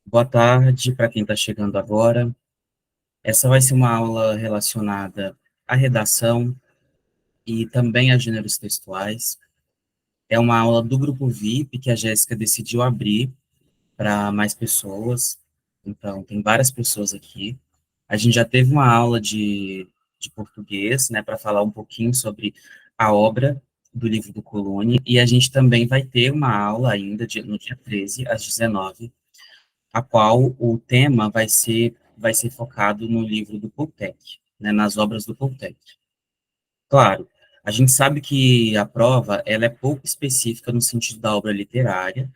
Boa tarde para quem está chegando agora. Essa vai ser uma aula relacionada à redação e também a gêneros textuais. É uma aula do grupo VIP que a Jéssica decidiu abrir para mais pessoas. Então, tem várias pessoas aqui. A gente já teve uma aula de português, né, para falar um pouquinho sobre a obra do livro do Colune, e a gente também vai ter uma aula ainda no dia 13, às 19, a qual o tema vai ser focado no livro do Paul né, nas obras do Paul. Claro, a gente sabe que a prova ela é pouco específica no sentido da obra literária,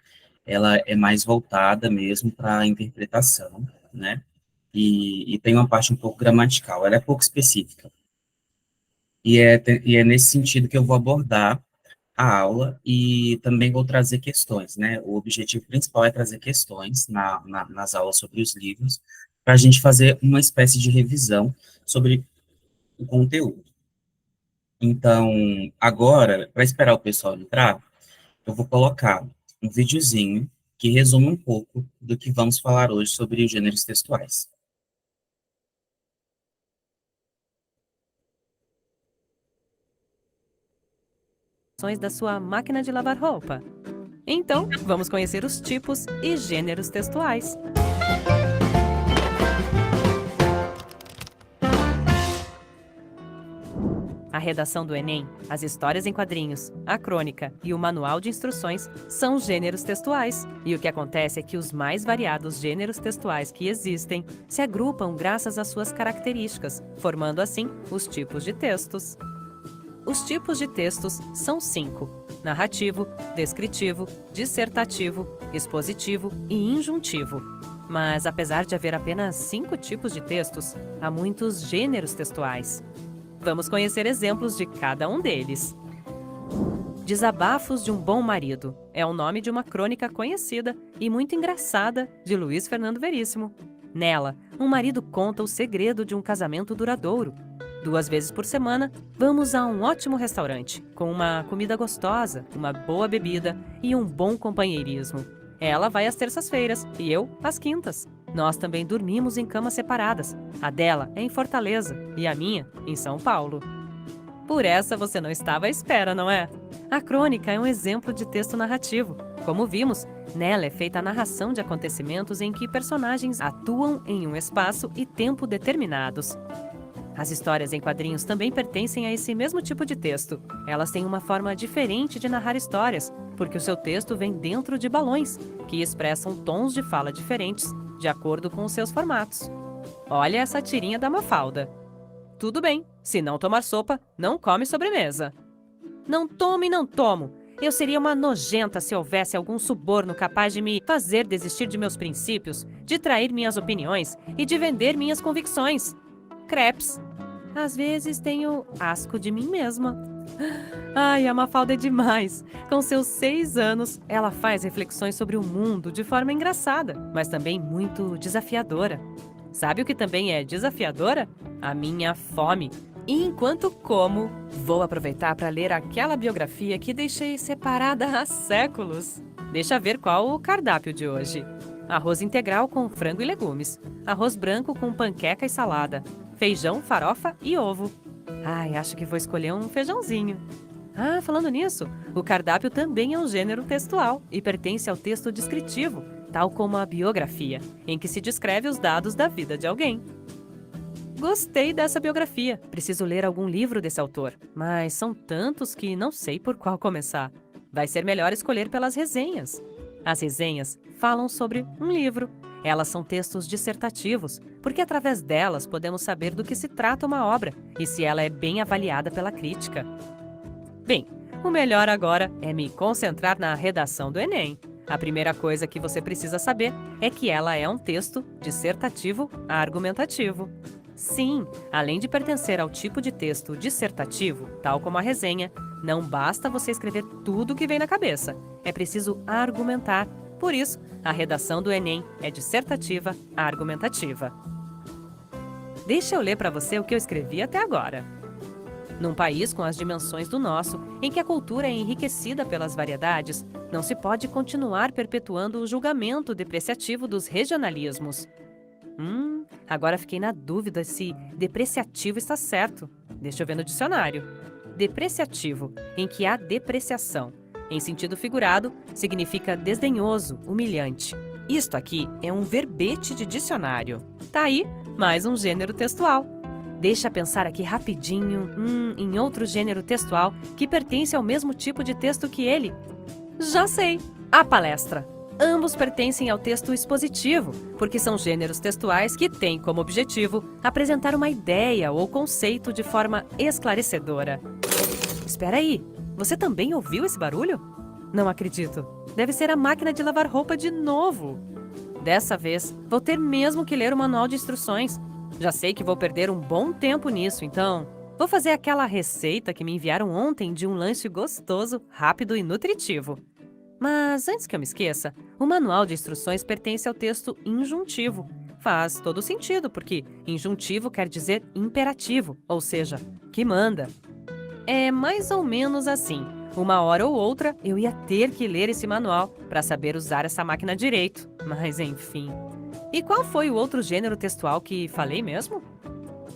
ela é mais voltada mesmo para a interpretação, né? E tem uma parte um pouco gramatical, ela é pouco específica. E é nesse sentido que eu vou abordar a aula e também vou trazer questões, né? O objetivo principal é trazer questões nas aulas sobre os livros, para a gente fazer uma espécie de revisão sobre o conteúdo. Então, agora, para esperar o pessoal entrar, eu vou colocar um videozinho que resume um pouco do que vamos falar hoje sobre os gêneros textuais. Da sua máquina de lavar roupa. Então, vamos conhecer os tipos e gêneros textuais. A redação do Enem, as histórias em quadrinhos, a crônica e o manual de instruções são gêneros textuais. E o que acontece é que os mais variados gêneros textuais que existem se agrupam graças às suas características, formando assim os tipos de textos. Os tipos de textos são 5: narrativo, descritivo, dissertativo, expositivo e injuntivo. Mas, apesar de haver apenas 5 tipos de textos, há muitos gêneros textuais. Vamos conhecer exemplos de cada um deles. Desabafos de um Bom Marido é o nome de uma crônica conhecida e muito engraçada de Luiz Fernando Veríssimo. Nela, um marido conta o segredo de um casamento duradouro. 2 vezes por semana, vamos a um ótimo restaurante, com uma comida gostosa, uma boa bebida e um bom companheirismo. Ela vai às terças-feiras e eu às quintas. Nós também dormimos em camas separadas. A dela é em Fortaleza e a minha em São Paulo. Por essa você não estava à espera, não é? A crônica é um exemplo de texto narrativo. Como vimos, nela é feita a narração de acontecimentos em que personagens atuam em um espaço e tempo determinados. As histórias em quadrinhos também pertencem a esse mesmo tipo de texto. Elas têm uma forma diferente de narrar histórias, porque o seu texto vem dentro de balões, que expressam tons de fala diferentes, de acordo com os seus formatos. Olha essa tirinha da Mafalda. Tudo bem, se não tomar sopa, não come sobremesa. Não tomo e não tomo. Eu seria uma nojenta se houvesse algum suborno capaz de me fazer desistir de meus princípios, de trair minhas opiniões e de vender minhas convicções. Crepes. Às vezes tenho asco de mim mesma. Ai, a Mafalda é demais. Com seus 6 anos, ela faz reflexões sobre o mundo de forma engraçada, mas também muito desafiadora. Sabe o que também é desafiadora? A minha fome. E enquanto como, vou aproveitar para ler aquela biografia que deixei separada há séculos. Deixa ver qual o cardápio de hoje. Arroz integral com frango e legumes. Arroz branco com panqueca e salada. Feijão, farofa e ovo. Ai, acho que vou escolher um feijãozinho. Ah, falando nisso, o cardápio também é um gênero textual e pertence ao texto descritivo, tal como a biografia, em que se descreve os dados da vida de alguém. Gostei dessa biografia. Preciso ler algum livro desse autor, mas são tantos que não sei por qual começar. Vai ser melhor escolher pelas resenhas. As resenhas falam sobre um livro. Elas são textos dissertativos, porque através delas podemos saber do que se trata uma obra e se ela é bem avaliada pela crítica. Bem, o melhor agora é me concentrar na redação do Enem. A primeira coisa que você precisa saber é que ela é um texto dissertativo argumentativo. Sim, além de pertencer ao tipo de texto dissertativo, tal como a resenha, não basta você escrever tudo o que vem na cabeça. É preciso argumentar. Por isso, a redação do Enem é dissertativa argumentativa. Deixa eu ler para você o que eu escrevi até agora. Num país com as dimensões do nosso, em que a cultura é enriquecida pelas variedades, não se pode continuar perpetuando o julgamento depreciativo dos regionalismos. Agora fiquei na dúvida se depreciativo está certo. Deixa eu ver no dicionário. Depreciativo, em que há depreciação. Em sentido figurado, significa desdenhoso, humilhante. Isto aqui é um verbete de dicionário. Tá aí, mais um gênero textual. Deixa pensar aqui rapidinho, em outro gênero textual que pertence ao mesmo tipo de texto que ele. Já sei! A palestra. Ambos pertencem ao texto expositivo, porque são gêneros textuais que têm como objetivo apresentar uma ideia ou conceito de forma esclarecedora. Espera aí, você também ouviu esse barulho? Não acredito. Deve ser a máquina de lavar roupa de novo. Dessa vez, vou ter mesmo que ler o manual de instruções. Já sei que vou perder um bom tempo nisso, então vou fazer aquela receita que me enviaram ontem de um lanche gostoso, rápido e nutritivo. Mas antes que eu me esqueça, o manual de instruções pertence ao texto injuntivo. Faz todo sentido, porque injuntivo quer dizer imperativo, ou seja, que manda. É mais ou menos assim. Uma hora ou outra eu ia ter que ler esse manual para saber usar essa máquina direito. Mas enfim. E qual foi o outro gênero textual que falei mesmo?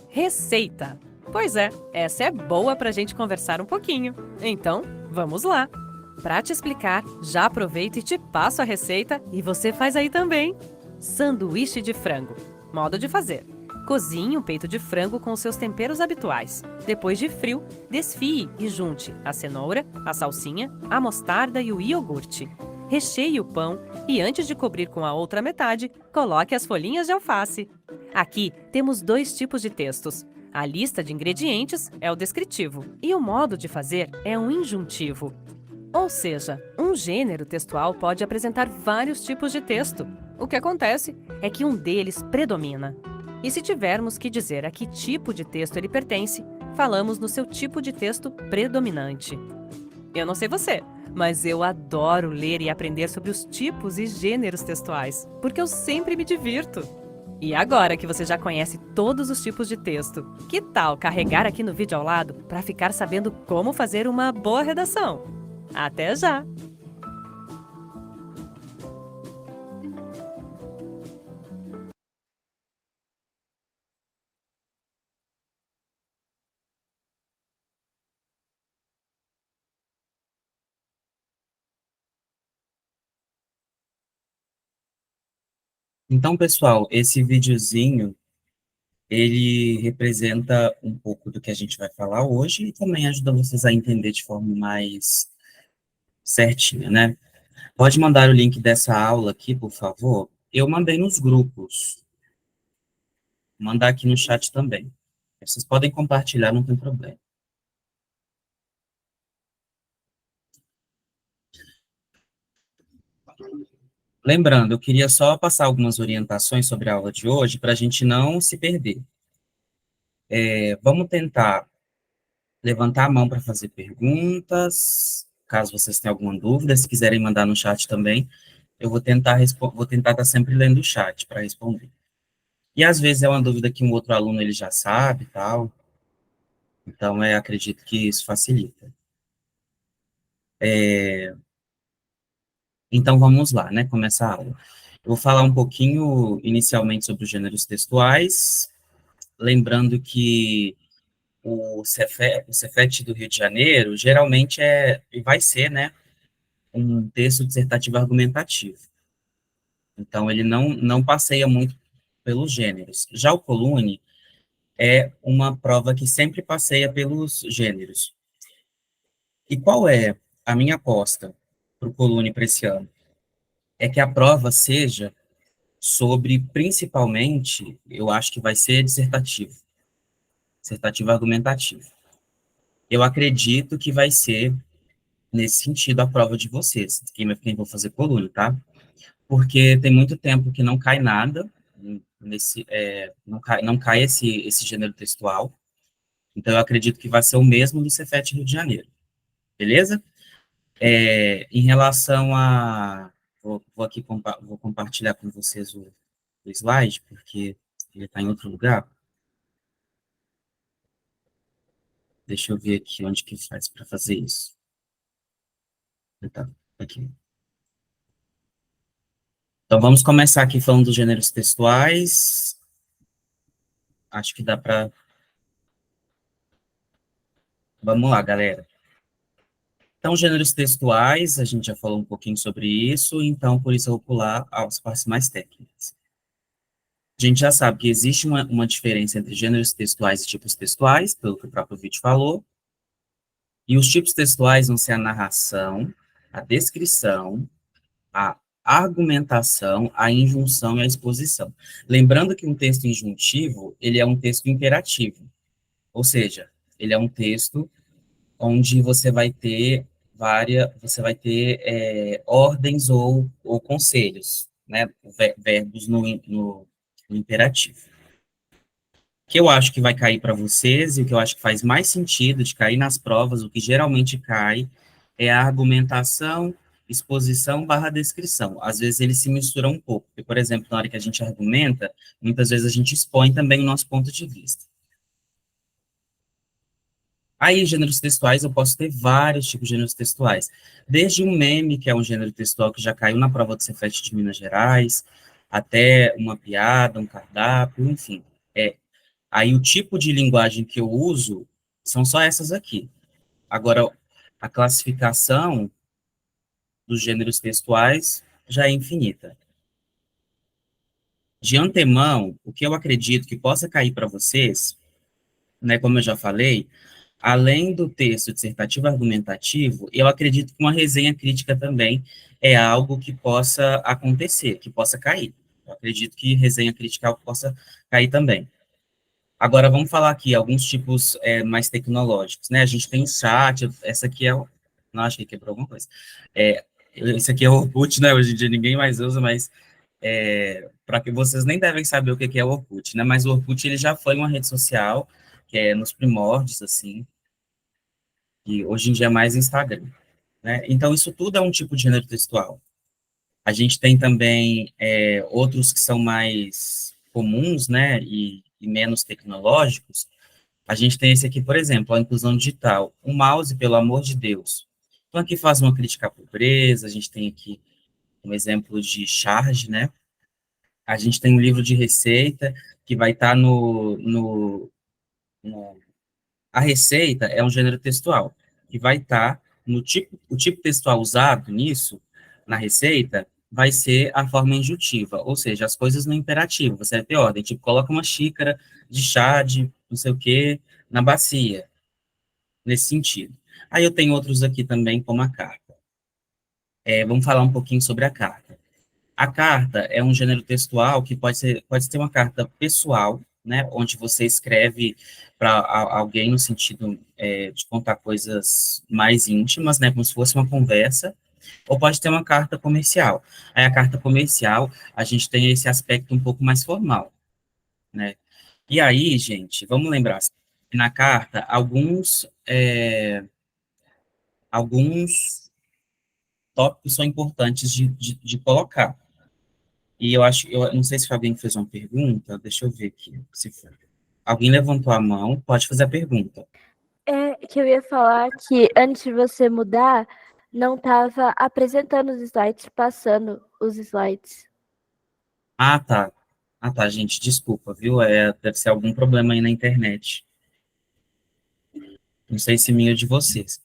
Receita. Pois é, essa é boa para a gente conversar um pouquinho. Então, vamos lá. Para te explicar, já aproveito e te passo a receita e você faz aí também. Sanduíche de frango. Modo de fazer. Cozinhe um peito de frango com seus temperos habituais. Depois de frio, desfie e junte a cenoura, a salsinha, a mostarda e o iogurte. Recheie o pão e, antes de cobrir com a outra metade, coloque as folhinhas de alface. Aqui temos dois tipos de textos. A lista de ingredientes é o descritivo e o modo de fazer é um injuntivo. Ou seja, um gênero textual pode apresentar vários tipos de texto. O que acontece é que um deles predomina. E se tivermos que dizer a que tipo de texto ele pertence, falamos no seu tipo de texto predominante. Eu não sei você, mas eu adoro ler e aprender sobre os tipos e gêneros textuais, porque eu sempre me divirto. E agora que você já conhece todos os tipos de texto, que tal carregar aqui no vídeo ao lado para ficar sabendo como fazer uma boa redação? Até já! Então, pessoal, esse videozinho, ele representa um pouco do que a gente vai falar hoje e também ajuda vocês a entender de forma mais certinha, né? Pode mandar o link dessa aula aqui, por favor? Eu mandei nos grupos. Vou mandar aqui no chat também. Vocês podem compartilhar, não tem problema. Lembrando, eu queria só passar algumas orientações sobre a aula de hoje para a gente não se perder. Vamos tentar levantar a mão para fazer perguntas, caso vocês tenham alguma dúvida, se quiserem mandar no chat também, eu vou tentar estar sempre lendo o chat para responder. E às vezes é uma dúvida que um outro aluno ele já sabe e tal, então acredito que isso facilita. Então vamos lá, né, começar a aula. Eu vou falar um pouquinho inicialmente sobre os gêneros textuais, lembrando que o Cefet do Rio de Janeiro geralmente e vai ser, né, um texto dissertativo argumentativo. Então, ele não passeia muito pelos gêneros. Já o Colune é uma prova que sempre passeia pelos gêneros. E qual é a minha aposta para o Colune para esse ano? É que a prova seja sobre, principalmente, eu acho que vai ser dissertativo argumentativo. Eu acredito que vai ser nesse sentido a prova de vocês, quem vou fazer Colune, tá? Porque tem muito tempo que não cai nada, não cai esse gênero textual, então eu acredito que vai ser o mesmo do Cefet Rio de Janeiro, beleza? Em relação a... Vou aqui vou compartilhar com vocês o slide, porque ele está em outro lugar. Deixa eu ver aqui onde que faz para fazer isso. Tá, aqui. Então, vamos começar aqui falando dos gêneros textuais. Acho que dá para. Vamos lá, galera. Então, gêneros textuais, a gente já falou um pouquinho sobre isso, então, por isso eu vou pular às partes mais técnicas. A gente já sabe que existe uma diferença entre gêneros textuais e tipos textuais, pelo que o próprio vídeo falou, e os tipos textuais vão ser a narração, a descrição, a argumentação, a injunção e a exposição. Lembrando que um texto injuntivo, ele é um texto imperativo, ou seja, ele é um texto onde você vai ter ordens ou conselhos, né, verbos no imperativo. O que eu acho que vai cair para vocês e o que eu acho que faz mais sentido de cair nas provas, o que geralmente cai é a argumentação, exposição barra descrição. Às vezes eles se misturam um pouco, porque, por exemplo, na hora que a gente argumenta, muitas vezes a gente expõe também o nosso ponto de vista. Aí, gêneros textuais, eu posso ter vários tipos de gêneros textuais. Desde um meme, que é um gênero textual que já caiu na prova do Cefet de Minas Gerais, até uma piada, um cardápio, enfim. Aí, o tipo de linguagem que eu uso são só essas aqui. Agora, a classificação dos gêneros textuais já é infinita. De antemão, o que eu acredito que possa cair para vocês, né, como eu já falei, além do texto dissertativo argumentativo, eu acredito que uma resenha crítica também é algo que possa acontecer, que possa cair. Eu acredito que resenha crítica é algo que possa cair também. Agora, vamos falar aqui alguns tipos mais tecnológicos, né? A gente tem o chat, essa aqui é o... Não, acho que quebrou alguma coisa. Esse aqui é o Orkut, né? Hoje em dia ninguém mais usa, mas para que vocês nem devem saber o que é o Orkut, né? Mas o Orkut, ele já foi uma rede social, que é nos primórdios, assim, e hoje em dia é mais Instagram, né? Então, isso tudo é um tipo de gênero textual. A gente tem também outros que são mais comuns, né, e menos tecnológicos. A gente tem esse aqui, por exemplo, a inclusão digital. O mouse, pelo amor de Deus. Então, aqui faz uma crítica à pobreza, a gente tem aqui um exemplo de charge, né? A gente tem um livro de receita que vai estar no a receita é um gênero textual, que vai estar no tipo, o tipo textual usado nisso, na receita, vai ser a forma injutiva, ou seja, as coisas no imperativo, você vai ter ordem, tipo, coloca uma xícara de chá de não sei o quê na bacia, nesse sentido. Aí eu tenho outros aqui também, como a carta. Vamos falar um pouquinho sobre a carta. A carta é um gênero textual que pode ser uma carta pessoal, né, onde você escreve para alguém no sentido de contar coisas mais íntimas, né, como se fosse uma conversa, ou pode ter uma carta comercial. Aí a carta comercial, a gente tem esse aspecto um pouco mais formal, né. E aí, gente, vamos lembrar, na carta, alguns tópicos são importantes de colocar. E eu não sei se alguém fez uma pergunta, deixa eu ver aqui, se foi. Alguém levantou a mão, pode fazer a pergunta. É que eu ia falar que antes de você mudar, não estava apresentando os slides, passando os slides. Ah, tá. Ah, tá, gente, desculpa, viu? Deve ser algum problema aí na internet. Não sei se minha ou de vocês.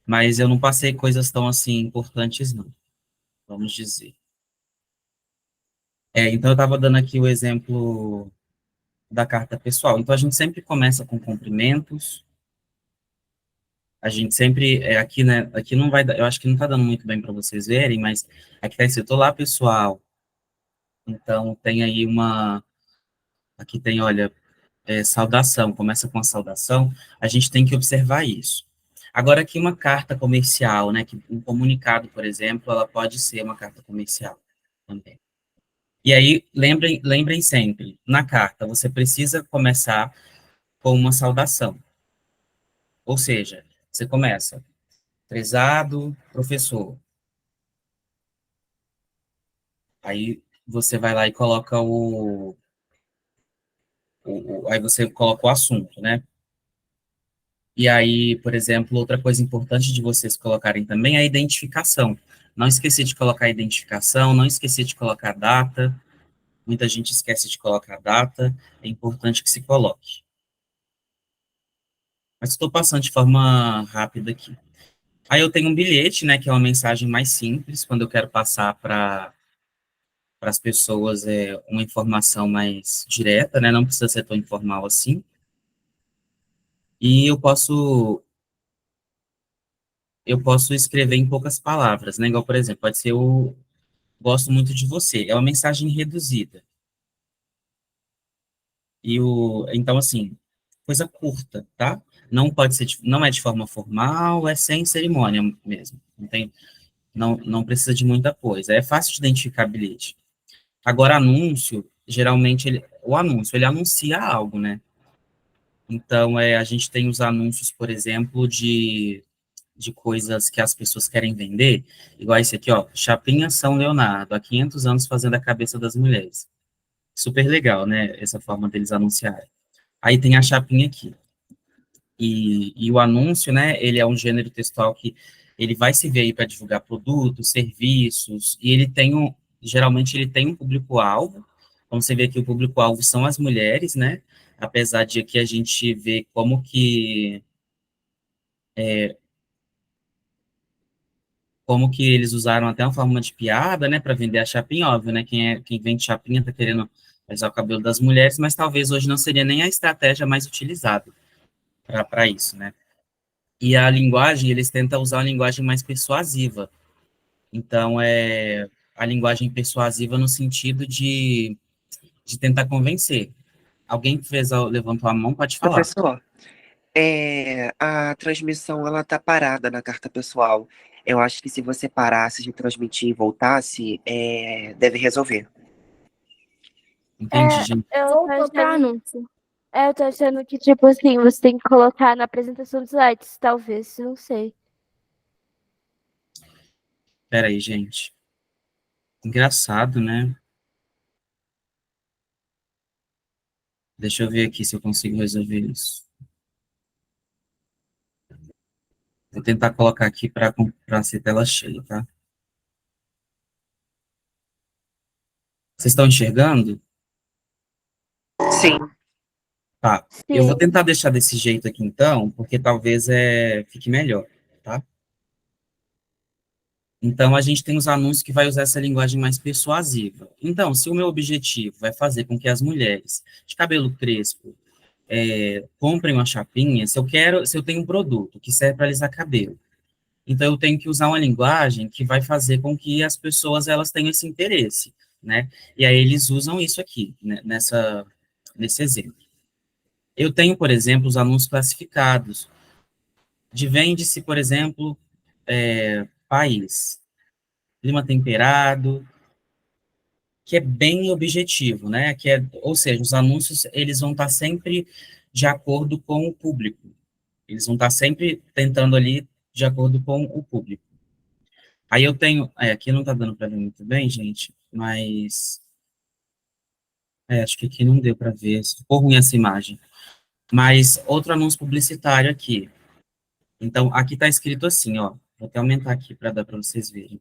Mas eu não passei coisas tão, assim, importantes, não. Vamos dizer. Então, eu estava dando aqui o exemplo da carta pessoal. Então, a gente sempre começa com cumprimentos. A gente sempre, aqui, né, aqui não vai, eu acho que não está dando muito bem para vocês verem, mas aqui está escrito, olá, pessoal. Então, tem aí aqui tem, olha, saudação, começa com a saudação, a gente tem que observar isso. Agora, aqui uma carta comercial, né, que um comunicado, por exemplo, ela pode ser uma carta comercial também. E aí, lembrem sempre, na carta, você precisa começar com uma saudação. Ou seja, você começa, prezado professor. Aí você vai lá e coloca aí você coloca o assunto, né? E aí, por exemplo, outra coisa importante de vocês colocarem também é a identificação. Não esquecer de colocar a identificação, não esquecer de colocar a data. Muita gente esquece de colocar a data, é importante que se coloque. Mas estou passando de forma rápida aqui. Aí eu tenho um bilhete, né, que é uma mensagem mais simples, quando eu quero passar para as pessoas uma informação mais direta, né, não precisa ser tão informal assim. E eu posso escrever em poucas palavras, né, igual, por exemplo, pode ser o gosto muito de você, é uma mensagem reduzida. Então, assim, coisa curta, tá? Não pode ser, não é de forma formal, é sem cerimônia mesmo. Não precisa de muita coisa. É fácil de identificar bilhete. Agora, anúncio, geralmente, o anúncio, ele anuncia algo, né? Então, a gente tem os anúncios, por exemplo, de coisas que as pessoas querem vender, igual esse aqui, ó, Chapinha São Leonardo, há 500 anos fazendo a cabeça das mulheres. Super legal, né? Essa forma deles anunciarem. Aí tem a chapinha aqui. E o anúncio, né, ele é um gênero textual que ele vai se ver aí para divulgar produtos, serviços, e geralmente ele tem um público-alvo. Como você vê aqui, o público-alvo são as mulheres, né? Apesar de aqui a gente ver como que eles usaram até uma forma de piada, né, para vender a chapinha, óbvio, né? Quem vende chapinha tá querendo usar o cabelo das mulheres, mas talvez hoje não seria nem a estratégia mais utilizada para isso, né? E a linguagem, eles tentam usar uma linguagem mais persuasiva. Então, a linguagem persuasiva no sentido de tentar convencer. Alguém que levantou a mão, pode falar. Professor, a transmissão ela tá parada na carta pessoal. Eu acho que se você parasse de transmitir e voltasse, deve resolver. Entendi, gente. Eu tô Voltou para achando, anúncio. eu tô achando que, tipo assim, você tem que colocar na apresentação dos slides, talvez, não sei. Pera aí, gente. Engraçado, né? Deixa eu ver aqui se eu consigo resolver isso. Vou tentar colocar aqui para ser tela cheia, tá? Vocês estão enxergando? Sim, Tá. Eu vou Sim. tentar deixar desse jeito aqui, então, porque talvez fique melhor, tá? Então, a gente tem os anúncios que vai usar essa linguagem mais persuasiva. Então, se o meu objetivo é fazer com que as mulheres de cabelo crespo comprem uma chapinha, se eu tenho um produto que serve para alisar cabelo, então eu tenho que usar uma linguagem que vai fazer com que as pessoas elas tenham esse interesse, né? E aí eles usam isso aqui, né, nesse exemplo. Eu tenho, por exemplo, os anúncios classificados. De vende-se, por exemplo, país, clima temperado, que é bem objetivo, né? Ou seja, os anúncios eles vão estar sempre de acordo com o público. Eles vão estar sempre tentando ali de acordo com o público. Aí eu tenho, aqui não está dando para ver muito bem, gente, mas acho que aqui não deu para ver, ficou ruim essa imagem. Mas outro anúncio publicitário aqui. Então, aqui está escrito assim, ó. Vou até aumentar aqui para dar para vocês verem.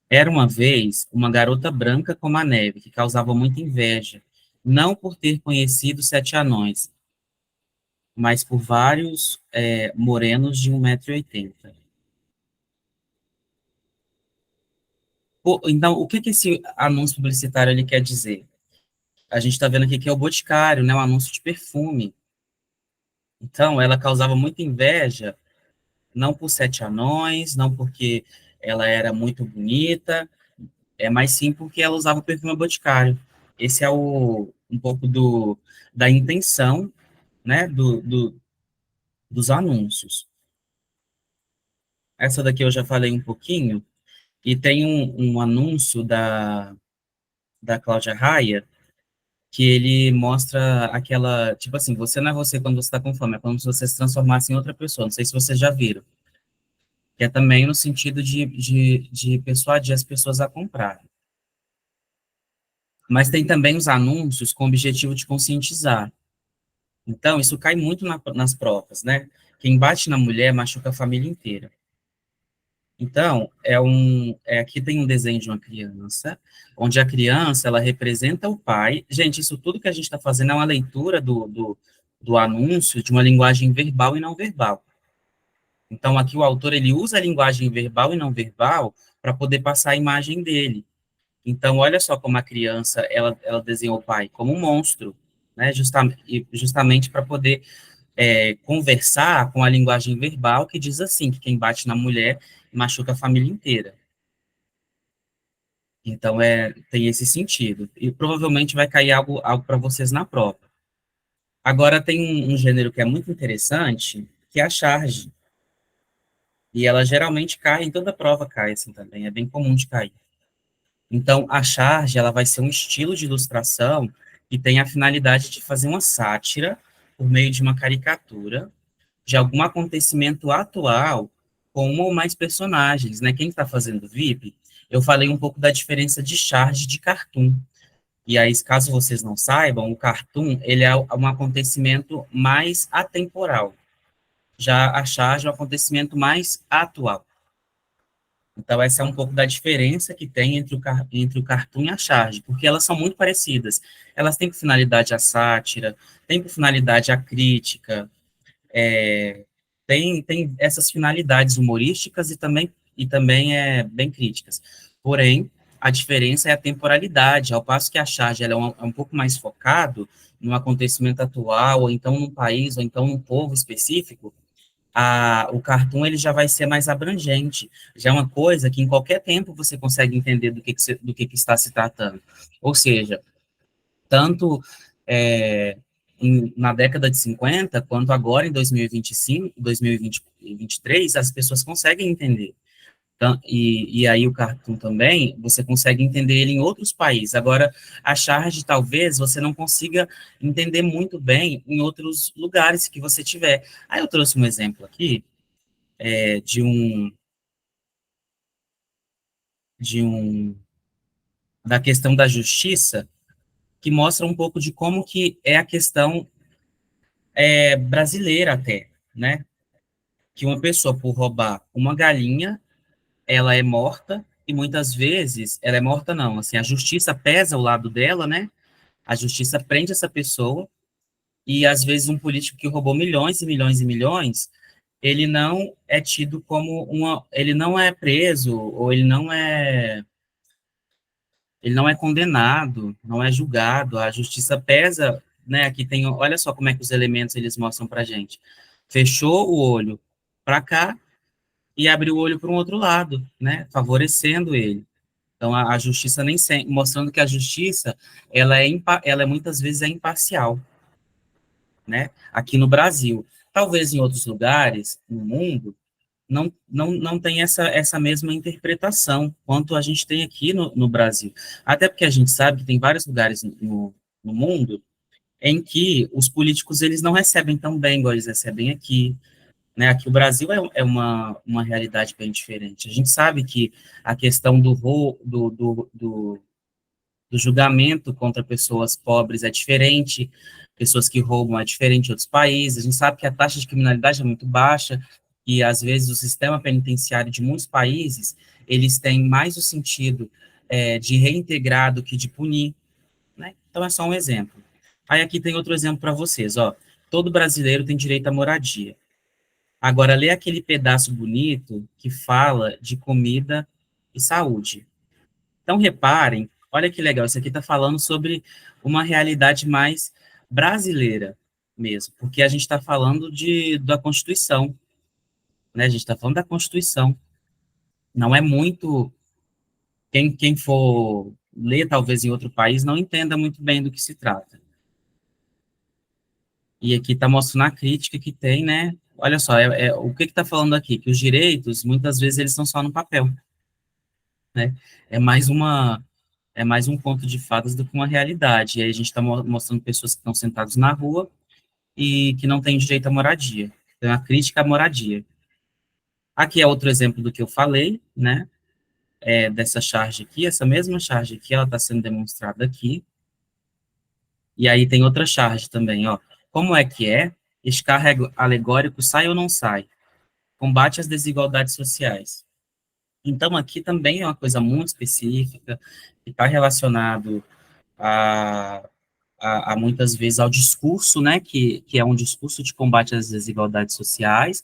Era uma vez uma garota branca como a neve, que causava muita inveja, não por ter conhecido sete anões, mas por vários morenos de 1,80 m. Então, o que que esse anúncio publicitário ele quer dizer? A gente está vendo aqui que é o Boticário, né, um anúncio de perfume. Então, ela causava muita inveja, não por sete anões, não porque ela era muito bonita, mas sim porque ela usava o perfume Boticário. Esse é um pouco da intenção, né, dos anúncios. Essa daqui eu já falei um pouquinho, e tem um anúncio da Cláudia Raia, que ele mostra aquela, tipo assim, você não é você quando você está com fome, é como se você se transformasse em outra pessoa. Não sei se vocês já viram. Que é também no sentido de persuadir as pessoas a comprarem. Mas tem também os anúncios com o objetivo de conscientizar. Então, isso cai muito nas provas, né? quem bate na mulher machuca a família inteira. Então, aqui tem um desenho de uma criança, onde a criança, ela representa o pai. Gente, isso tudo que a gente está fazendo é uma leitura do anúncio de uma linguagem verbal e não verbal. Então, aqui o autor, ele usa a linguagem verbal e não verbal para poder passar a imagem dele. Então, olha só como a criança, ela desenhou o pai como um monstro, né, justamente para poder conversar com a linguagem verbal que diz assim, que quem bate na mulher machuca a família inteira. Então, tem esse sentido. E provavelmente vai cair algo para vocês na prova. Agora, tem um gênero que é muito interessante, que é a charge. E ela geralmente cai, em toda prova cai assim também, é bem comum de cair. Então, a charge, ela vai ser um estilo de ilustração que tem a finalidade de fazer uma sátira por meio de uma caricatura de algum acontecimento atual com um ou mais personagens, né? Quem está fazendo VIP, eu falei um pouco da diferença de charge de cartoon. E aí, caso vocês não saibam, o cartoon, ele é um acontecimento mais atemporal. Já a charge é um acontecimento mais atual. Então, essa é um pouco da diferença que tem entre o cartoon e a charge, porque elas são muito parecidas. Elas têm por finalidade a sátira, têm por finalidade a crítica, tem essas finalidades humorísticas e também bem críticas. Porém, a diferença é a temporalidade, ao passo que a charge ela é um pouco mais focado num acontecimento atual, ou então num país, ou então num povo específico, o cartoon ele já vai ser mais abrangente, já é uma coisa que em qualquer tempo você consegue entender do que está se tratando. Ou seja, tanto na década de 50, quanto agora em 2025, 2023, as pessoas conseguem entender. Então, e aí o cartoon também, você consegue entender ele em outros países. Agora, a charge, talvez, você não consiga entender muito bem em outros lugares que você tiver. Aí eu trouxe um exemplo aqui, é, de um, de um, da questão da justiça, que mostra um pouco de como que é a questão brasileira até, né? Que uma pessoa, por roubar uma galinha, ela é morta, e muitas vezes, ela é morta não, assim, a justiça pesa o lado dela, né? A justiça prende essa pessoa, e às vezes um político que roubou milhões e milhões e milhões, ele não é tido como ele não é preso, ou ele não é condenado, não é julgado, a justiça pesa, né, aqui tem, olha só como é que os elementos eles mostram pra gente. Fechou o olho para cá e abriu o olho para um outro lado, né, favorecendo ele. Então, a justiça nem sempre, mostrando que a justiça, ela muitas vezes é imparcial, né, aqui no Brasil. Talvez em outros lugares no mundo, não tem essa mesma interpretação quanto a gente tem aqui no Brasil. Até porque a gente sabe que tem vários lugares no mundo em que os políticos eles não recebem tão bem igual eles recebem aqui. Né? Aqui o Brasil é uma realidade bem diferente. A gente sabe que a questão do julgamento contra pessoas pobres é diferente, pessoas que roubam é diferente em outros países. A gente sabe que a taxa de criminalidade é muito baixa e, às vezes, o sistema penitenciário de muitos países, eles têm mais o sentido de reintegrar do que de punir, né? Então, é só um exemplo. Aí, aqui tem outro exemplo para vocês, ó. Todo brasileiro tem direito à moradia. Agora, lê aquele pedaço bonito que fala de comida e saúde. Então, reparem, olha que legal, isso aqui está falando sobre uma realidade mais brasileira mesmo, porque a gente está falando da Constituição, né? A gente está falando da Constituição. Não é muito. Quem for ler, talvez, em outro país, não entenda muito bem do que se trata. E aqui está mostrando a crítica que tem, né? Olha só, o que está falando aqui? Que os direitos, muitas vezes, eles estão só no papel, né? É mais uma é mais um conto de fadas do que uma realidade. E aí a gente está mostrando pessoas que estão sentadas na rua e que não têm direito à moradia. Então, é uma crítica à moradia. Aqui é outro exemplo do que eu falei, né? Dessa charge aqui, essa mesma charge aqui, ela está sendo demonstrada aqui. E aí tem outra charge também, ó. Como é que é? Este carro alegórico sai ou não sai? Combate às desigualdades sociais. Então, aqui também é uma coisa muito específica, que está relacionado a, muitas vezes ao discurso, né, que é um discurso de combate às desigualdades sociais,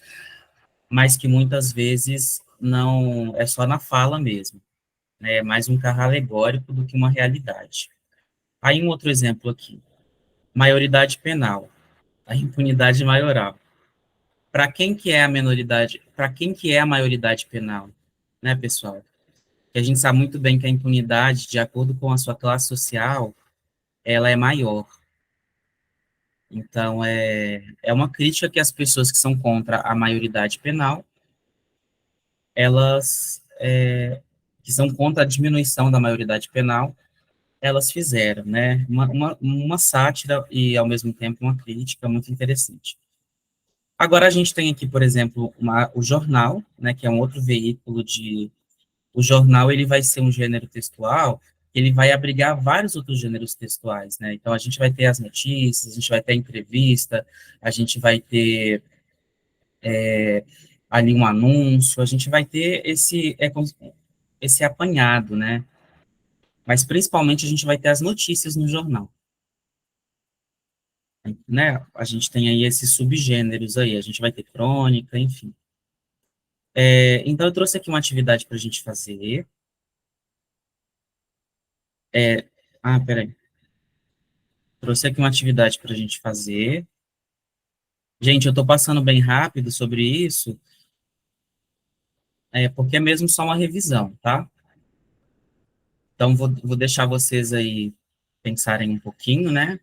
mas que muitas vezes não é só na fala mesmo, né, é mais um carro alegórico do que uma realidade. Aí um outro exemplo aqui, maioridade penal, a impunidade maioral. Para quem que é a minoridade, para quem que é a maioridade penal, né, pessoal? Que a gente sabe muito bem que a impunidade, de acordo com a sua classe social, ela é maior. Então, é uma crítica que as pessoas que são contra a maioridade penal, elas, que são contra a diminuição da maioridade penal, elas fizeram, né? Uma sátira e, ao mesmo tempo, uma crítica muito interessante. Agora, a gente tem aqui, por exemplo, o jornal, né, que é um outro veículo de... O jornal, ele vai ser um gênero textual, ele vai abrigar vários outros gêneros textuais, né? Então, a gente vai ter as notícias, a gente vai ter a entrevista, a gente vai ter ali um anúncio, a gente vai ter esse apanhado, né? Mas, principalmente, a gente vai ter as notícias no jornal, né? A gente tem aí esses subgêneros aí, a gente vai ter crônica, enfim. Então, eu trouxe aqui uma atividade para a gente fazer. Peraí. Trouxe aqui uma atividade para a gente fazer. Gente, eu estou passando bem rápido sobre isso, porque é mesmo só uma revisão, tá? Então, vou deixar vocês aí pensarem um pouquinho, né?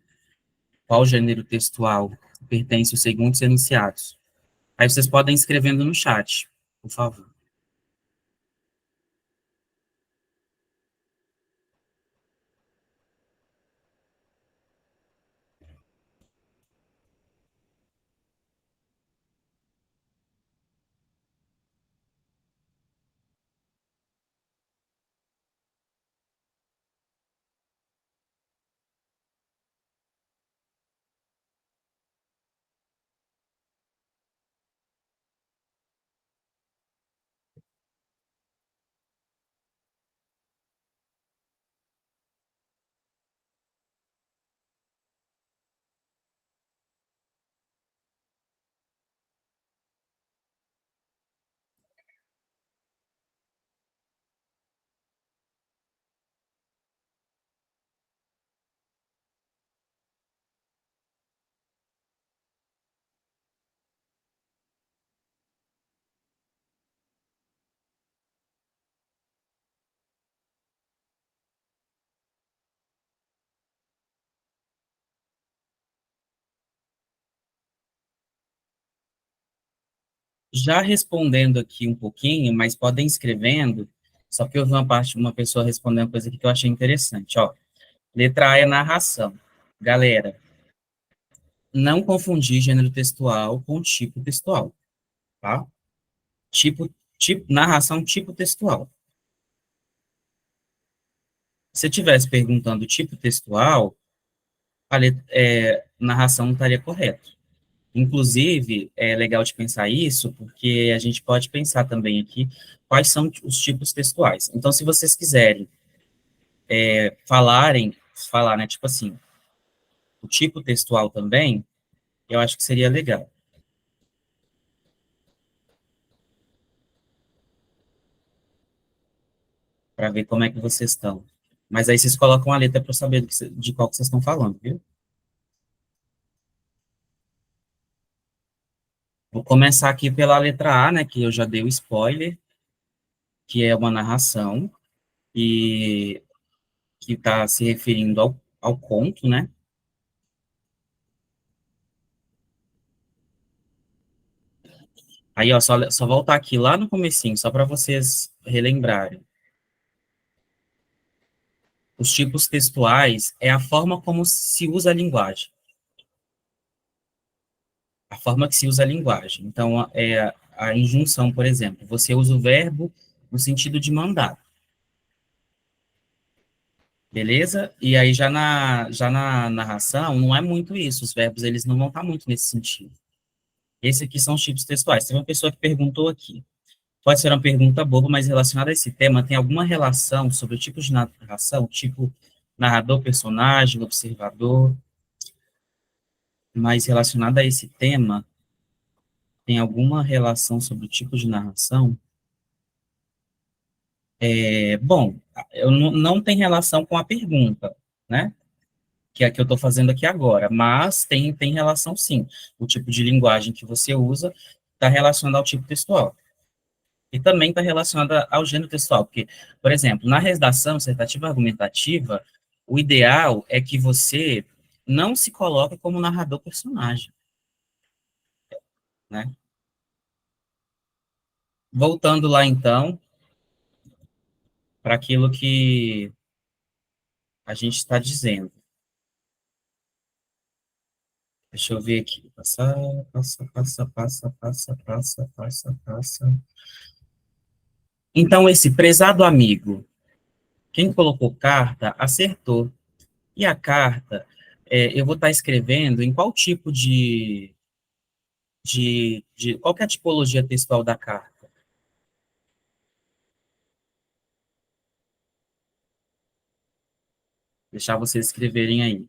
Qual gênero textual pertence os seguintes enunciados. Aí vocês podem ir escrevendo no chat, por favor. Já respondendo aqui um pouquinho, mas podem ir escrevendo, só que eu vi uma pessoa respondendo uma coisa aqui que eu achei interessante, ó. Letra A é narração. Galera, não confundir gênero textual com tipo textual, tá? Narração tipo textual. Se eu estivesse perguntando tipo textual, narração não estaria correto. Inclusive, é legal de pensar isso, porque a gente pode pensar também aqui quais são os tipos textuais. Então, se vocês quiserem falar, né, tipo assim, o tipo textual também, eu acho que seria legal, para ver como é que vocês estão. Mas aí vocês colocam a letra para eu saber de qual que vocês estão falando, viu? Vou começar aqui pela letra A, né, que eu já dei o spoiler, que é uma narração, e que está se referindo ao conto, né? Aí, ó, só voltar aqui lá no comecinho, só para vocês relembrarem. Os tipos textuais é a forma como se usa a linguagem. A forma que se usa a linguagem. Então, a injunção, por exemplo, você usa o verbo no sentido de mandar, beleza? E aí, já na narração, não é muito isso. Os verbos, eles não vão estar muito nesse sentido. Esses aqui são os tipos textuais. Tem uma pessoa que perguntou aqui. Pode ser uma pergunta boba, mas relacionada a esse tema, tem alguma relação sobre o tipo de narração, tipo narrador, personagem, observador, mas relacionada a esse tema, tem alguma relação sobre o tipo de narração? Bom, eu não tem relação com a pergunta, né? Que é a que eu estou fazendo aqui agora, mas tem relação sim. O tipo de linguagem que você usa está relacionado ao tipo textual. E também está relacionada ao gênero textual, porque, por exemplo, na redação dissertativa argumentativa, o ideal é que você não se coloque como narrador personagem, né? Voltando lá, então, para aquilo que a gente está dizendo. Deixa eu ver aqui. Passa, passa, passa, passa, passa, passa, passa, passa. Então, esse prezado amigo, quem colocou carta, acertou. E a carta, eu vou estar escrevendo em qual tipo qual que é a tipologia textual da carta? Deixar vocês escreverem aí.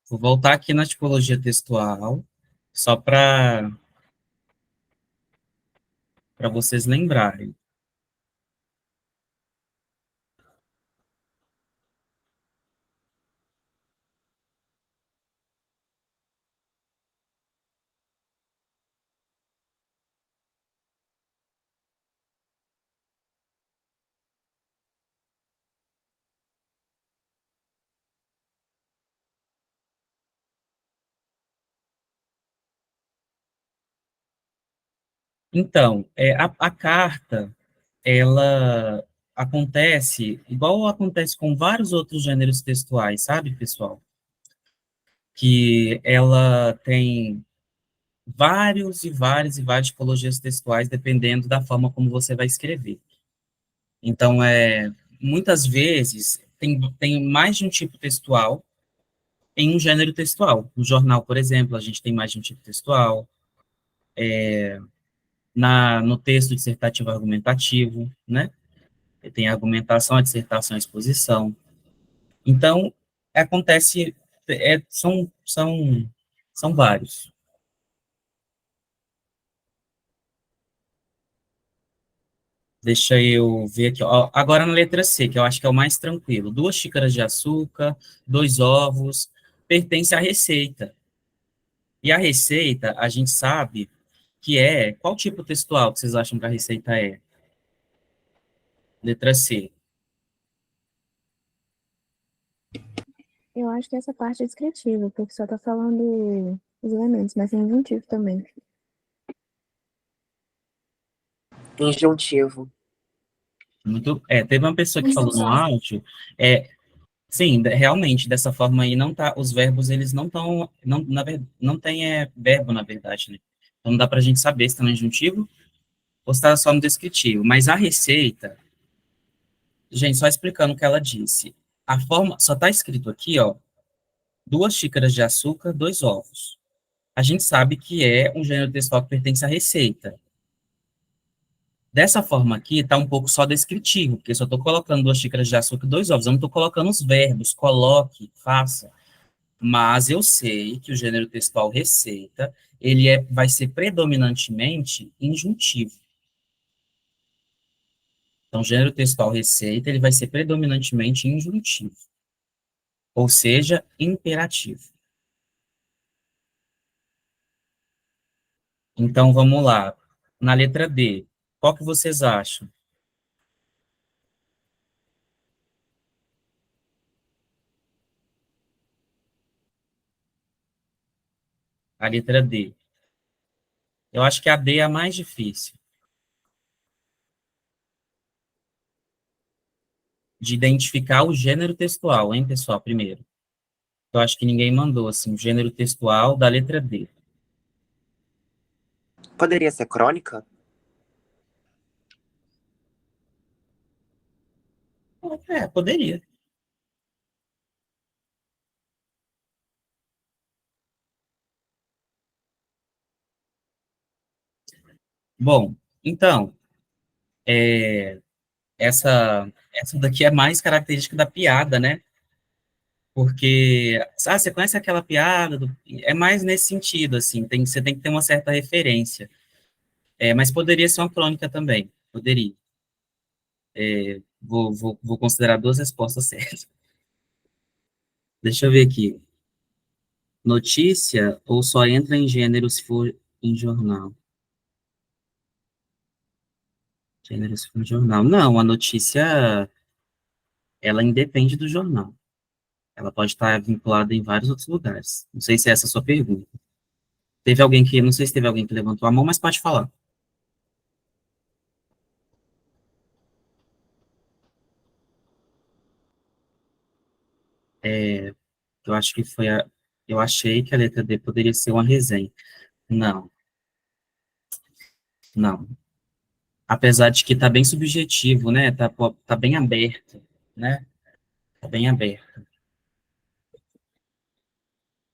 Vou voltar aqui na tipologia textual, só para vocês lembrarem. Então, a carta, ela acontece, igual acontece com vários outros gêneros textuais, sabe, pessoal? Que ela tem vários e vários e várias tipologias textuais, dependendo da forma como você vai escrever. Então, muitas vezes, tem mais de um tipo textual em um gênero textual. No jornal, por exemplo, a gente tem mais de um tipo textual. No texto dissertativo argumentativo, né? Tem a argumentação, a dissertação, a exposição. Então, acontece, são vários. Deixa eu ver aqui. Ó. Agora na letra C, que eu acho que é o mais tranquilo. 2 xícaras de açúcar, 2 ovos, pertence à receita. E a receita, a gente sabe que qual tipo textual que vocês acham que a receita é? Letra C. Eu acho que essa parte é descritiva, porque só tá falando os elementos, mas tem injuntivo também. Injuntivo. Teve uma pessoa que falou no áudio, sim, realmente, dessa forma aí, não tá, os verbos, eles não estão, não tem verbo, na verdade, né? Então não dá pra gente saber se está no injuntivo ou se está só no descritivo. Mas a receita, gente, só explicando o que ela disse. A forma, só está escrito aqui, ó, 2 xícaras de açúcar, 2 ovos. A gente sabe que é um gênero textual que pertence à receita. Dessa forma aqui, está um pouco só descritivo, porque eu só estou colocando 2 xícaras de açúcar e 2 ovos. Eu não estou colocando os verbos, coloque, faça. Mas eu sei que o gênero textual receita, vai ser predominantemente injuntivo. Então, o gênero textual receita, ele vai ser predominantemente injuntivo, ou seja, imperativo. Então, vamos lá. Na letra D, qual que vocês acham? A letra D. Eu acho que a D é a mais difícil de identificar o gênero textual, hein, pessoal, primeiro. Eu acho que ninguém mandou, assim, o gênero textual da letra D. Poderia ser crônica? É, poderia. Bom, então, essa daqui é mais característica da piada, né? Porque, você conhece aquela piada? É mais nesse sentido, assim, você tem que ter uma certa referência. Mas poderia ser uma crônica também, poderia. Vou considerar duas respostas certas. Deixa eu ver aqui. Notícia ou só entra em gênero se for em jornal? Gênero se for em jornal. Não, a notícia, ela independe do jornal. Ela pode estar vinculada em vários outros lugares. Não sei se é essa a sua pergunta. Não sei se teve alguém que levantou a mão, mas pode falar. Eu acho que eu achei que a letra D poderia ser uma resenha. Não, não. Apesar de que tá bem subjetivo, né? Tá bem aberto, né? Tá bem aberto.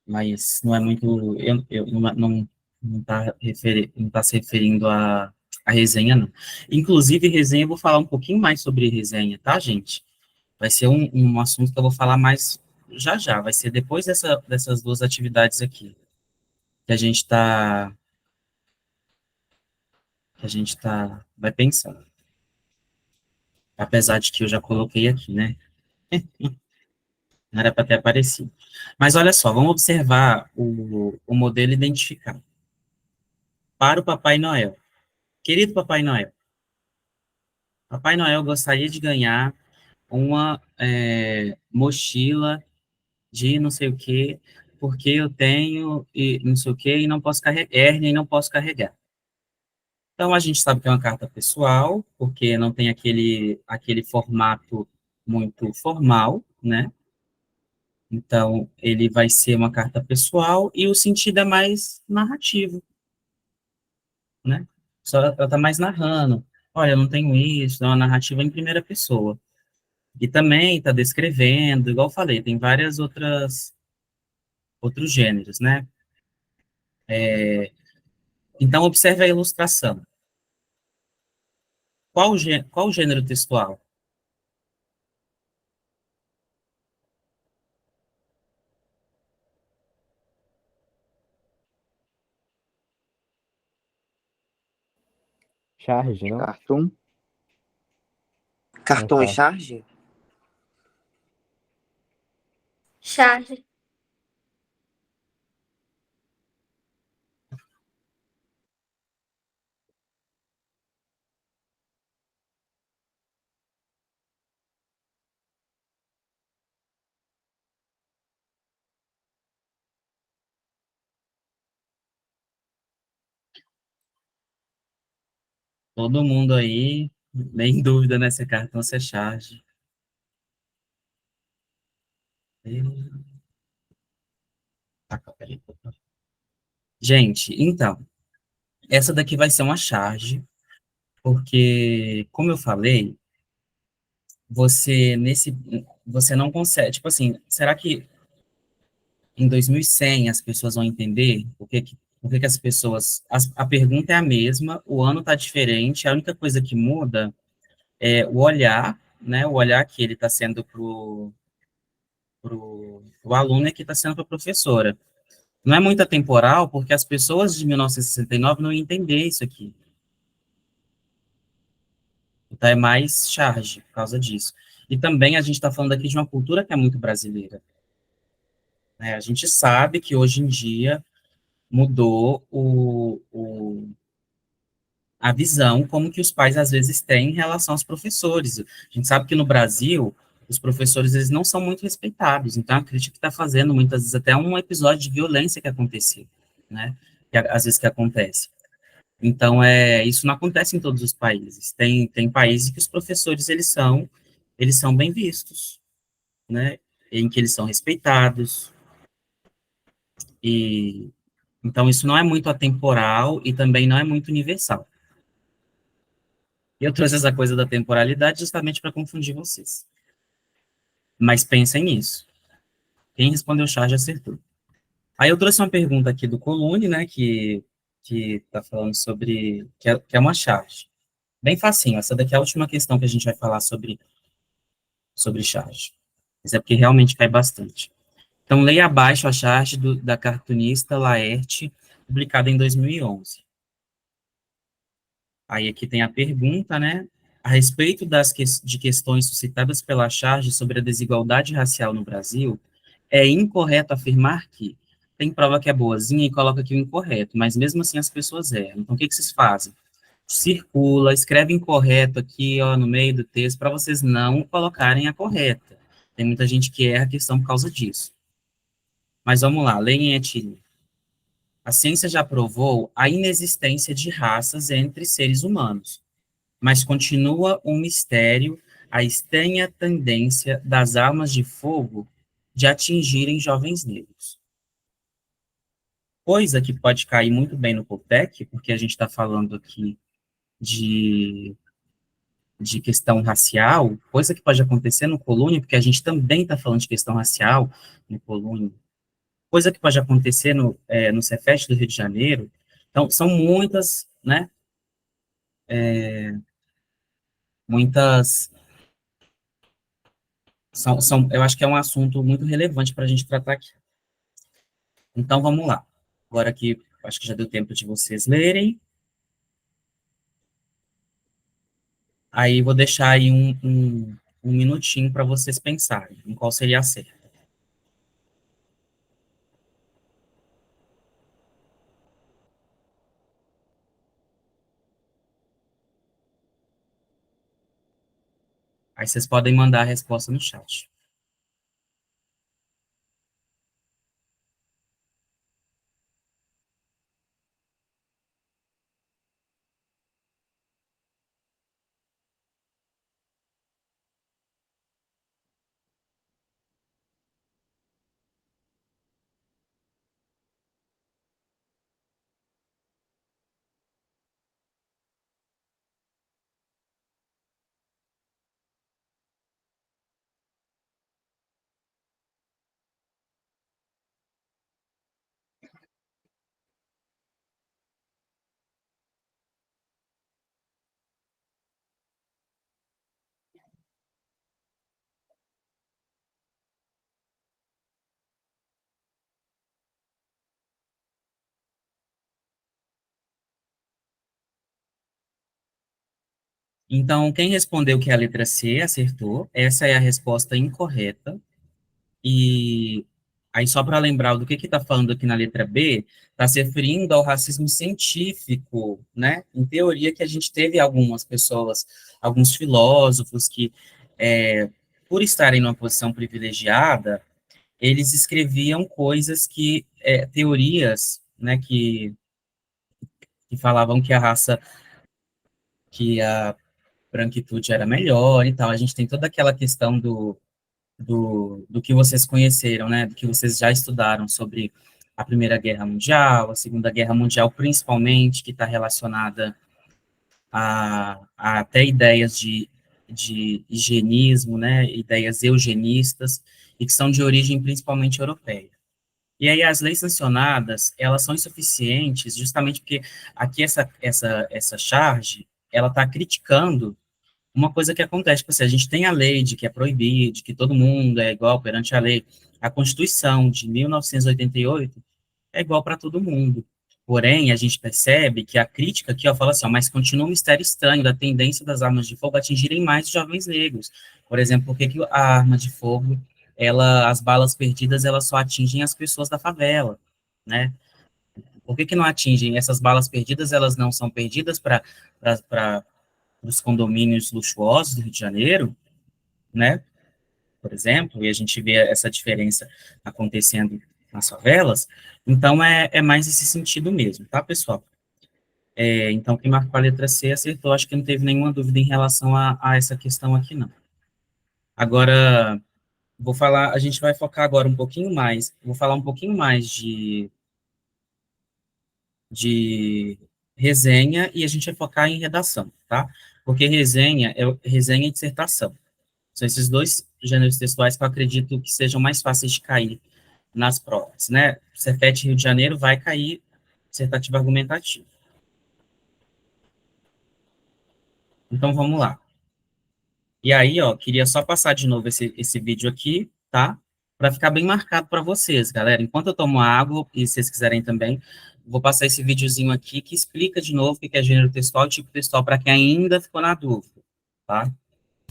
Mas não é muito. Não tá se referindo a resenha, não. Inclusive, resenha, eu vou falar um pouquinho mais sobre resenha, tá, gente? Vai ser um assunto que eu vou falar mais já já. Vai ser depois dessas duas atividades aqui que vai pensar. Apesar de que eu já coloquei aqui, né? Não era para ter aparecido. Mas olha só, vamos observar o modelo identificado. Para o Papai Noel. Querido Papai Noel, Papai Noel gostaria de ganhar uma mochila de não sei o quê, porque eu tenho e não sei o quê e não posso carregar, hérnia e não posso carregar. Então a gente sabe que é uma carta pessoal, porque não tem aquele formato muito formal, né? Então, ele vai ser uma carta pessoal e o sentido é mais narrativo, né? Só ela está mais narrando. Olha, eu não tenho isso, é uma narrativa em primeira pessoa. E também está descrevendo, igual eu falei, tem várias outros gêneros, né? Então, observe a ilustração. Qual o gênero textual? Charge, não? Cartoon? Cartão e tá. charge? Charge. Todo mundo aí, nem dúvida nesse cartão se é charge. Tá, peraí. Gente, então, essa daqui vai ser uma charge, porque, como eu falei, você não consegue, tipo assim, será que em 2100 as pessoas vão entender por que que as pessoas, a pergunta é a mesma, o ano está diferente, a única coisa que muda é o olhar, né, o olhar que ele está sendo pro aluno e que está sendo para a professora. Não é muito atemporal, porque as pessoas de 1969 não iam entender isso aqui. Então é mais charge por causa disso. E também a gente está falando aqui de uma cultura que é muito brasileira, né? A gente sabe que hoje em dia mudou a visão como que os pais às vezes têm em relação aos professores. A gente sabe que no Brasil os professores eles não são muito respeitados. Então a crítica está fazendo muitas vezes até um episódio de violência que aconteceu, né? Que, às vezes que acontece. Então isso não acontece em todos os países. Tem países que os professores eles são bem vistos, né? Em que eles são respeitados e então isso não é muito atemporal e também não é muito universal. Eu trouxe essa coisa da temporalidade justamente para confundir vocês. Mas pensem nisso. Quem respondeu charge acertou. Aí eu trouxe uma pergunta aqui do Colune, né, que está falando sobre, que é uma charge. Bem facinho, essa daqui é a última questão que a gente vai falar sobre charge. Mas é porque realmente cai bastante. Então, leia abaixo a charge da cartunista Laerte, publicada em 2011. Aí aqui tem a pergunta, né? A respeito de questões suscitadas pela charge sobre a desigualdade racial no Brasil, é incorreto afirmar que tem prova que é boazinha e coloca aqui o incorreto, mas mesmo assim as pessoas erram. Então, o que vocês fazem? Circula, escreve incorreto aqui, ó, no meio do texto, para vocês não colocarem a correta. Tem muita gente que erra a questão por causa disso. Mas vamos lá, leia em etilha. A ciência já provou a inexistência de raças entre seres humanos, mas continua um mistério a estranha tendência das armas de fogo de atingirem jovens negros. Coisa que pode cair muito bem no Copec, porque a gente está falando aqui de, de questão racial, coisa que pode acontecer no Colônia, porque a gente também está falando de questão racial no Colônia, coisa que pode acontecer no Cefet do Rio de Janeiro. Então, são muitas, né, muitas eu acho que é um assunto muito relevante para a gente tratar aqui. Então, vamos lá. Agora que acho que já deu tempo de vocês lerem. Aí vou deixar aí um minutinho para vocês pensarem em qual seria a certa. Aí vocês podem mandar a resposta no chat. Então, quem respondeu que é a letra C acertou. Essa é a resposta incorreta. E aí, só para lembrar do que está falando aqui na letra B, está se referindo ao racismo científico, né? Em teoria, que a gente teve algumas pessoas, alguns filósofos que, por estarem numa posição privilegiada, eles escreviam coisas teorias, né, que falavam que a raça, que a branquitude era melhor e tal. A gente tem toda aquela questão do que vocês conheceram, né, do que vocês já estudaram sobre a Primeira Guerra Mundial, a Segunda Guerra Mundial, principalmente, que está relacionada a até ideias de higienismo, né, ideias eugenistas, e que são de origem principalmente europeia. E aí as leis sancionadas, elas são insuficientes justamente porque aqui essa charge, ela está criticando uma coisa que acontece, tipo assim, a gente tem a lei de que é proibido, de que todo mundo é igual perante a lei. A Constituição de 1988 é igual para todo mundo. Porém, a gente percebe que a crítica aqui, ó, fala assim, ó, mas continua um mistério estranho da tendência das armas de fogo atingirem mais jovens negros. Por exemplo, por que que a arma de fogo, as balas perdidas, elas só atingem as pessoas da favela, né? Por que que não atingem? Essas balas perdidas, elas não são perdidas para os condomínios luxuosos do Rio de Janeiro, né? Por exemplo, e a gente vê essa diferença acontecendo nas favelas. Então, é mais esse sentido mesmo, tá, pessoal? Então, quem marcou a letra C acertou, acho que não teve nenhuma dúvida em relação a essa questão aqui, não. Agora, a gente vai focar agora um pouquinho mais, vou falar um pouquinho mais de resenha e a gente vai focar em redação, tá? Porque resenha e dissertação. São esses dois gêneros textuais que eu acredito que sejam mais fáceis de cair nas provas, né? Cefet Rio de Janeiro vai cair dissertativo argumentativo. Então, vamos lá. E aí, ó, queria só passar de novo esse vídeo aqui, tá? Para ficar bem marcado para vocês, galera. Enquanto eu tomo água, e se vocês quiserem também, vou passar esse videozinho aqui que explica de novo o que é gênero textual e tipo textual para quem ainda ficou na dúvida, tá?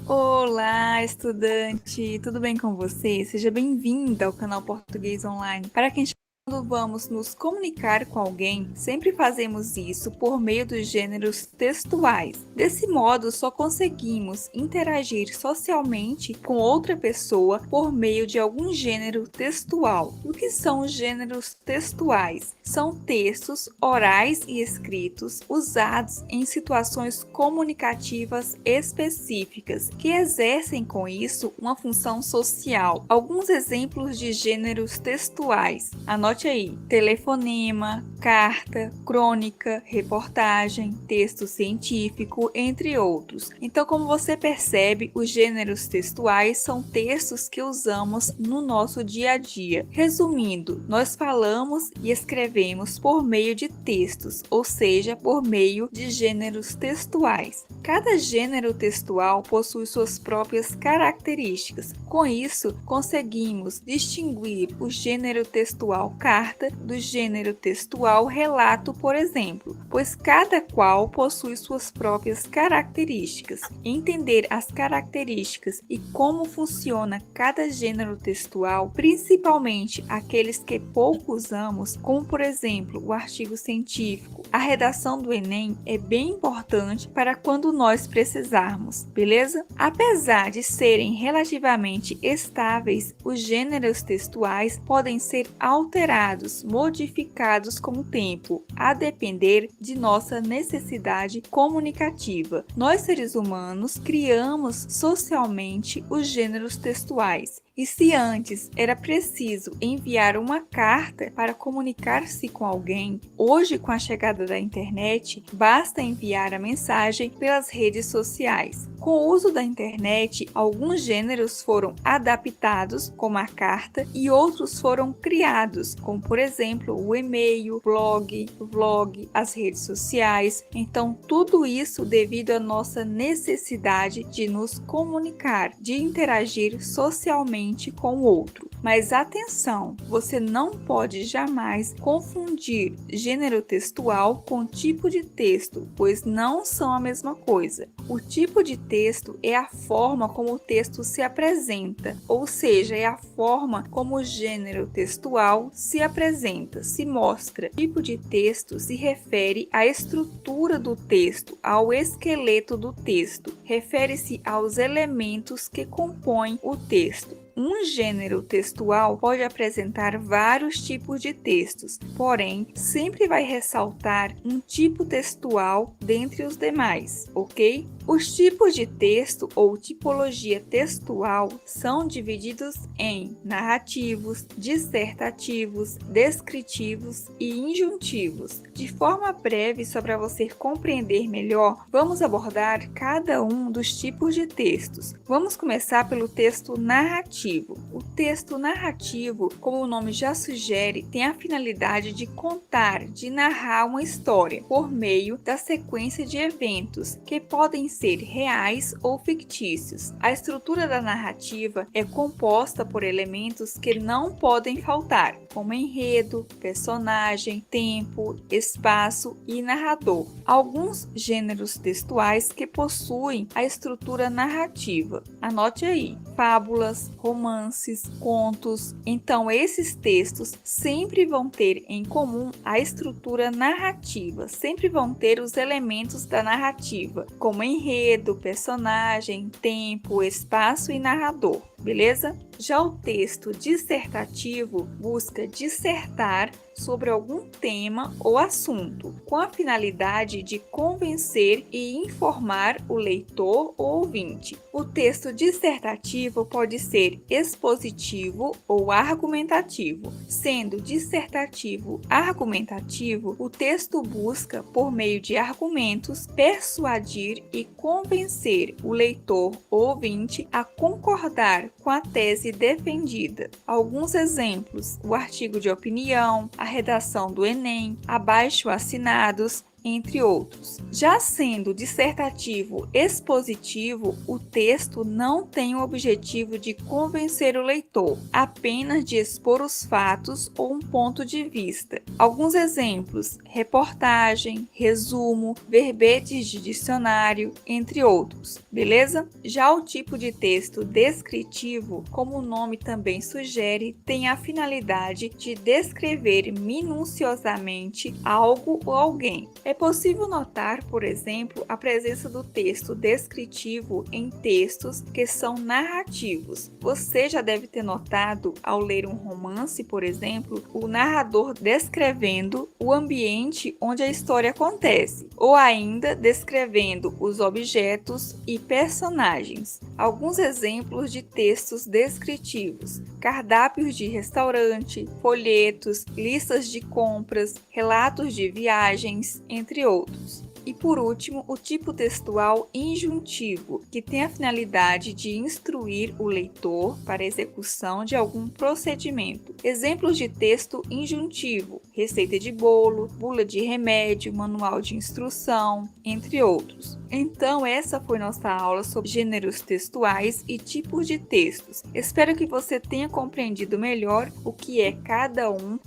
Olá, estudante! Tudo bem com você? Seja bem-vinda ao canal Português Online. Para quem quando vamos nos comunicar com alguém, sempre fazemos isso por meio dos gêneros textuais. Desse modo, só conseguimos interagir socialmente com outra pessoa por meio de algum gênero textual. O que são os gêneros textuais? São textos orais e escritos usados em situações comunicativas específicas, que exercem com isso uma função social. Alguns exemplos de gêneros textuais. Anote aí: telefonema, carta, crônica, reportagem, texto científico, entre outros. Então, como você percebe, os gêneros textuais são textos que usamos no nosso dia a dia. Resumindo, nós falamos e escrevemos por meio de textos, ou seja, por meio de gêneros textuais. Cada gênero textual possui suas próprias características. Com isso, conseguimos distinguir o gênero textual carta do gênero textual relato, por exemplo, pois cada qual possui suas próprias características. Entender as características e como funciona cada gênero textual, principalmente aqueles que pouco usamos, como por exemplo o artigo científico, a redação do Enem, é bem importante para quando nós precisarmos, beleza? Apesar de serem relativamente estáveis, os gêneros textuais podem ser alterados, modificados com o tempo, a depender de nossa necessidade comunicativa. Nós, seres humanos, criamos socialmente os gêneros textuais. E se antes era preciso enviar uma carta para comunicar-se com alguém, hoje, com a chegada da internet, basta enviar a mensagem pelas redes sociais. Com o uso da internet, alguns gêneros foram adaptados, como a carta, e outros foram criados, como por exemplo o e-mail, blog, vlog, as redes sociais. Então, tudo isso devido à nossa necessidade de nos comunicar, de interagir socialmente com o outro. Mas atenção, você não pode jamais confundir gênero textual com tipo de texto, pois não são a mesma coisa. O tipo de texto é a forma como o texto se apresenta, ou seja, é a forma como o gênero textual se apresenta, se mostra. O tipo de texto se refere à estrutura do texto, ao esqueleto do texto, refere-se aos elementos que compõem o texto. Um gênero textual pode apresentar vários tipos de textos, porém, sempre vai ressaltar um tipo textual dentre os demais, ok? Os tipos de texto ou tipologia textual são divididos em narrativos, dissertativos, descritivos e injuntivos. De forma breve, só para você compreender melhor, vamos abordar cada um dos tipos de textos. Vamos começar pelo texto narrativo. O texto narrativo, como o nome já sugere, tem a finalidade de contar, de narrar uma história por meio da sequência de eventos que podem ser reais ou fictícios. A estrutura da narrativa é composta por elementos que não podem faltar, como enredo, personagem, tempo, espaço e narrador. Alguns gêneros textuais que possuem a estrutura narrativa. Anote aí: fábulas, romances, contos. Então, esses textos sempre vão ter em comum a estrutura narrativa, sempre vão ter os elementos da narrativa, como enredo, personagem, tempo, espaço e narrador. Beleza? Já o texto dissertativo busca dissertar sobre algum tema ou assunto, com a finalidade de convencer e informar o leitor ou ouvinte. O texto dissertativo pode ser expositivo ou argumentativo. Sendo dissertativo argumentativo, o texto busca, por meio de argumentos, persuadir e convencer o leitor ou ouvinte a concordar com a tese defendida. Alguns exemplos: o artigo de opinião, a redação do Enem, abaixo assinados, entre outros. Já sendo dissertativo expositivo, o texto não tem o objetivo de convencer o leitor, apenas de expor os fatos ou um ponto de vista. Alguns exemplos: reportagem, resumo, verbetes de dicionário, entre outros. Beleza? Já o tipo de texto descritivo, como o nome também sugere, tem a finalidade de descrever minuciosamente algo ou alguém. É possível notar, por exemplo, a presença do texto descritivo em textos que são narrativos. Você já deve ter notado, ao ler um romance, por exemplo, o narrador descrevendo o ambiente onde a história acontece, ou ainda descrevendo os objetos e personagens. Alguns exemplos de textos descritivos: cardápios de restaurante, folhetos, listas de compras, relatos de viagens, entre outros. E por último, o tipo textual injuntivo, que tem a finalidade de instruir o leitor para a execução de algum procedimento. Exemplos de texto injuntivo: receita de bolo, bula de remédio, manual de instrução, entre outros. Então, essa foi nossa aula sobre gêneros textuais e tipos de textos. Espero que você tenha compreendido melhor o que é cada um.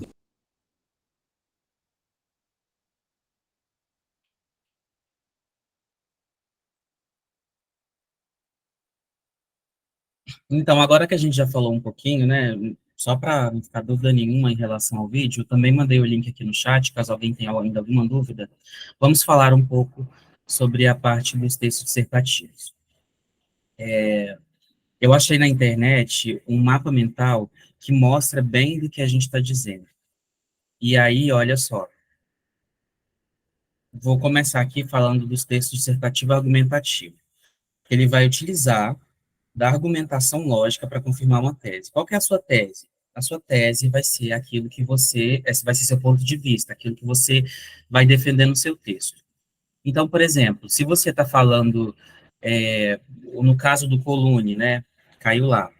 Então, agora que a gente já falou um pouquinho, né, só para não ficar dúvida nenhuma em relação ao vídeo, eu também mandei o link aqui no chat, caso alguém tenha ainda alguma dúvida, vamos falar um pouco sobre a parte dos textos dissertativos. Eu achei na internet um mapa mental que mostra bem do que a gente está dizendo. E aí, olha só, vou começar aqui falando dos textos dissertativo e argumentativo. Ele vai utilizar da argumentação lógica para confirmar uma tese. Qual que é a sua tese? A sua tese vai ser aquilo que você, esse vai ser seu ponto de vista, aquilo que você vai defender no seu texto. Então, por exemplo, se você está falando, no caso do Colune, né, caiu lá,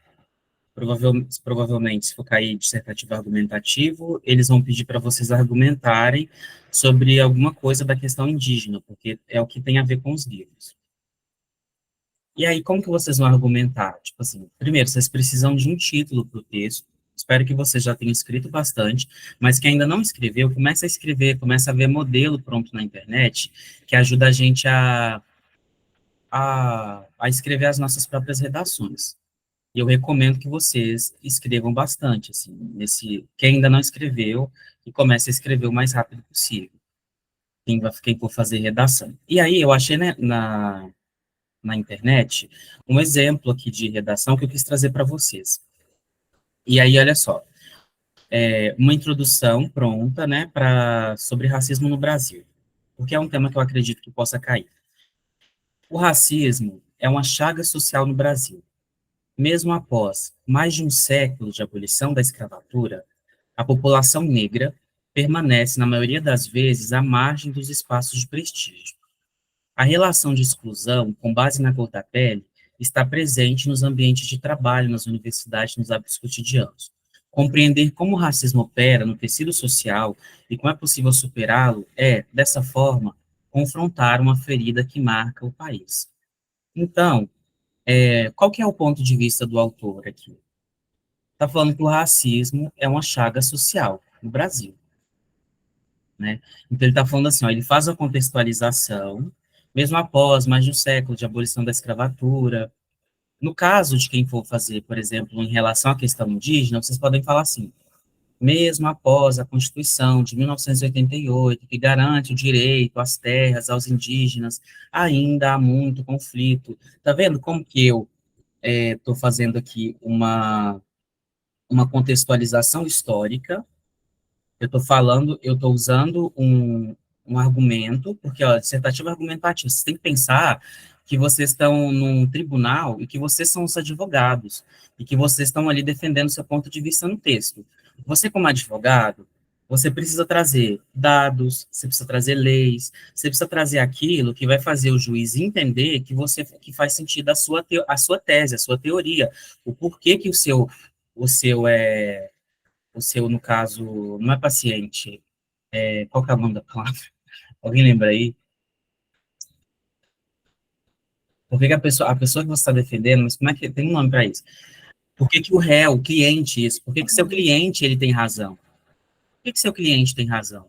provavelmente, se for cair dissertativo argumentativo, eles vão pedir para vocês argumentarem sobre alguma coisa da questão indígena, porque é o que tem a ver com os livros. E aí, como que vocês vão argumentar? Tipo assim, primeiro, vocês precisam de um título para o texto. Espero que vocês já tenham escrito bastante, mas que ainda não escreveu, comece a escrever, comece a ver modelo pronto na internet, que ajuda a gente a escrever as nossas próprias redações. E eu recomendo que vocês escrevam bastante, assim, quem ainda não escreveu, e comece a escrever o mais rápido possível. Quem for fazer redação. E aí, eu achei, né, na internet, um exemplo aqui de redação que eu quis trazer para vocês. E aí, olha só, uma introdução pronta, né, sobre racismo no Brasil, porque é um tema que eu acredito que possa cair. O racismo é uma chaga social no Brasil. Mesmo após mais de um século de abolição da escravatura, a população negra permanece, na maioria das vezes, à margem dos espaços de prestígio. A relação de exclusão, com base na cor da pele, está presente nos ambientes de trabalho, nas universidades, nos hábitos cotidianos. Compreender como o racismo opera no tecido social e como é possível superá-lo é, dessa forma, confrontar uma ferida que marca o país. Então, qual que é o ponto de vista do autor aqui? Está falando que o racismo é uma chaga social no Brasil, né? Então, ele está falando assim, ó, ele faz a contextualização, mesmo após mais de um século de abolição da escravatura. No caso de quem for fazer, por exemplo, em relação à questão indígena, vocês podem falar assim, mesmo após a Constituição de 1988, que garante o direito às terras aos indígenas, ainda há muito conflito. Tá vendo como que eu estou fazendo aqui uma contextualização histórica? Eu estou usando um argumento, porque, ó, dissertativo argumentativo, vocês têm que pensar que vocês estão num tribunal e que vocês são os advogados, e que vocês estão ali defendendo seu ponto de vista no texto. Você, como advogado, você precisa trazer dados, você precisa trazer leis, você precisa trazer aquilo que vai fazer o juiz entender que faz sentido a sua tese, a sua teoria, o porquê que o seu o seu, no caso, não é paciente, qual que é o nome da palavra? Alguém lembra aí? Por que que a pessoa que você está defendendo, mas como é que tem um nome para isso? Por que que o réu, o cliente, isso? Por que que seu cliente, ele tem razão? Por que que seu cliente tem razão?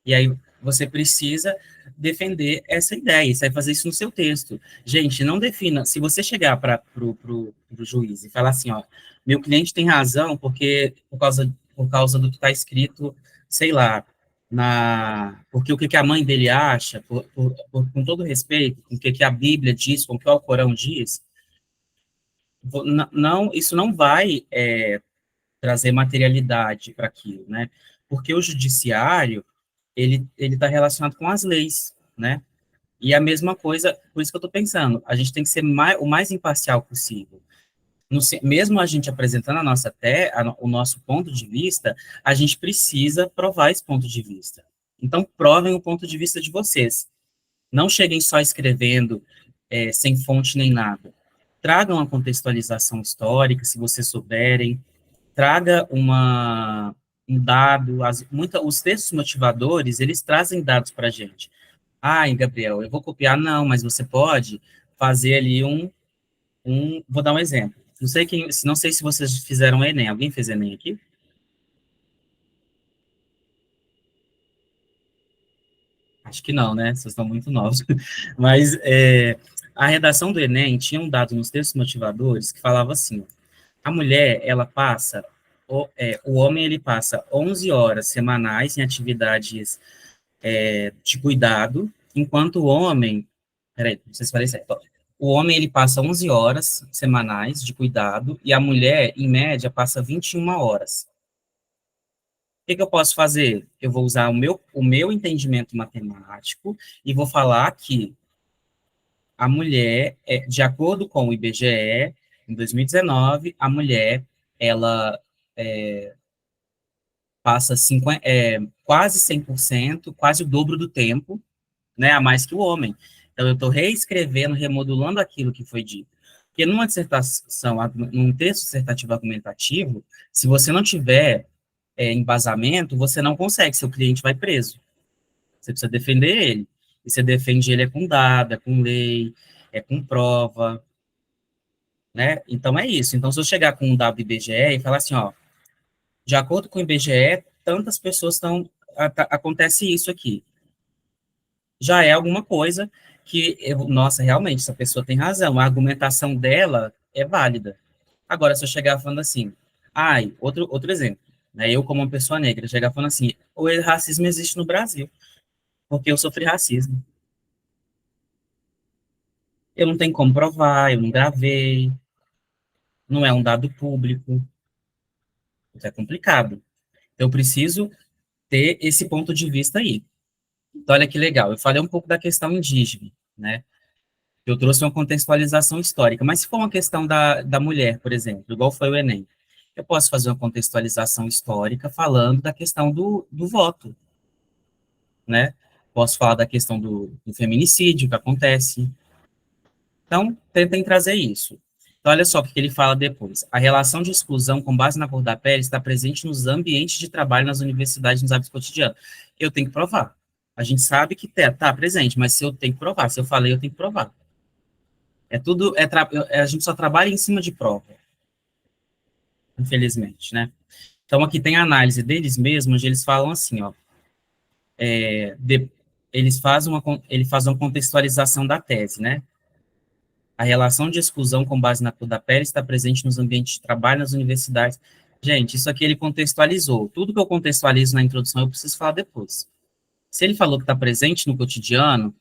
E aí você precisa defender essa ideia, você vai fazer isso no seu texto. Gente, não defina, se você chegar para pro juiz e falar assim, ó, meu cliente tem razão porque por causa do que está escrito, sei lá, porque o que que a mãe dele acha, com todo respeito, com o que que a Bíblia diz, com o que o Alcorão diz, não, isso não vai trazer materialidade para aquilo, né? Porque o judiciário, ele está relacionado com as leis, né? E a mesma coisa, por isso que eu estou pensando, a gente tem que ser o mais imparcial possível. Mesmo a gente apresentando o nosso ponto de vista, a gente precisa provar esse ponto de vista. Então, provem o ponto de vista de vocês. Não cheguem só escrevendo sem fonte nem nada. Tragam a contextualização histórica, se vocês souberem, traga um dado, os textos motivadores, eles trazem dados para a gente. Ai, Gabriel, eu vou copiar, não, mas você pode fazer ali vou dar um exemplo. Não sei se vocês fizeram Enem, alguém fez Enem aqui? Acho que não, né? Vocês estão muito novos. Mas a redação do Enem tinha um dado nos textos motivadores que falava assim, a mulher, ela passa, o homem, ele passa 11 horas semanais em atividades de cuidado, enquanto o homem, peraí, não sei se falei certo, ó. O homem, ele passa 11 horas semanais de cuidado, e a mulher, em média, passa 21 horas. O que que eu posso fazer? Eu vou usar o meu entendimento matemático e vou falar que a mulher, de acordo com o IBGE, em 2019, a mulher, ela passa quase 100%, quase o dobro do tempo, né, a mais que o homem. Então, eu estou reescrevendo, remodulando aquilo que foi dito. Porque numa dissertação, num texto dissertativo argumentativo, se você não tiver embasamento, você não consegue, seu cliente vai preso. Você precisa defender ele. E você defende ele com dado, com lei, com prova, né? Então, é isso. Então, se eu chegar com um dado do IBGE e falar assim, ó, de acordo com o IBGE, tantas pessoas acontece isso aqui. Já é alguma coisa nossa, realmente, essa pessoa tem razão, a argumentação dela é válida. Agora, se eu chegar falando assim, outro exemplo, né, eu como uma pessoa negra, chegar falando assim, o racismo existe no Brasil, porque eu sofri racismo. Eu não tenho como provar, eu não gravei, não é um dado público, isso é complicado. Então, eu preciso ter esse ponto de vista aí. Então, olha que legal, eu falei um pouco da questão indígena, né? Eu trouxe uma contextualização histórica, mas se for uma questão da mulher, por exemplo, igual foi o Enem, eu posso fazer uma contextualização histórica falando da questão do voto, né? Posso falar da questão do feminicídio que acontece. Então, tentem trazer isso. Então, olha só o que ele fala depois. A relação de exclusão com base na cor da pele está presente nos ambientes de trabalho, nas universidades, nos hábitos cotidianos. Eu tenho que provar. A gente sabe que está presente, mas se eu tenho que provar, se eu falei, eu tenho que provar. A gente só trabalha em cima de prova, infelizmente, né? Então, aqui tem a análise deles mesmos, onde eles falam assim, ó, ele faz uma contextualização da tese, né? A relação de exclusão com base na cor da pele está presente nos ambientes de trabalho, nas universidades. Gente, isso aqui ele contextualizou. Tudo que eu contextualizo na introdução, eu preciso falar depois. Se ele falou que está presente no cotidiano,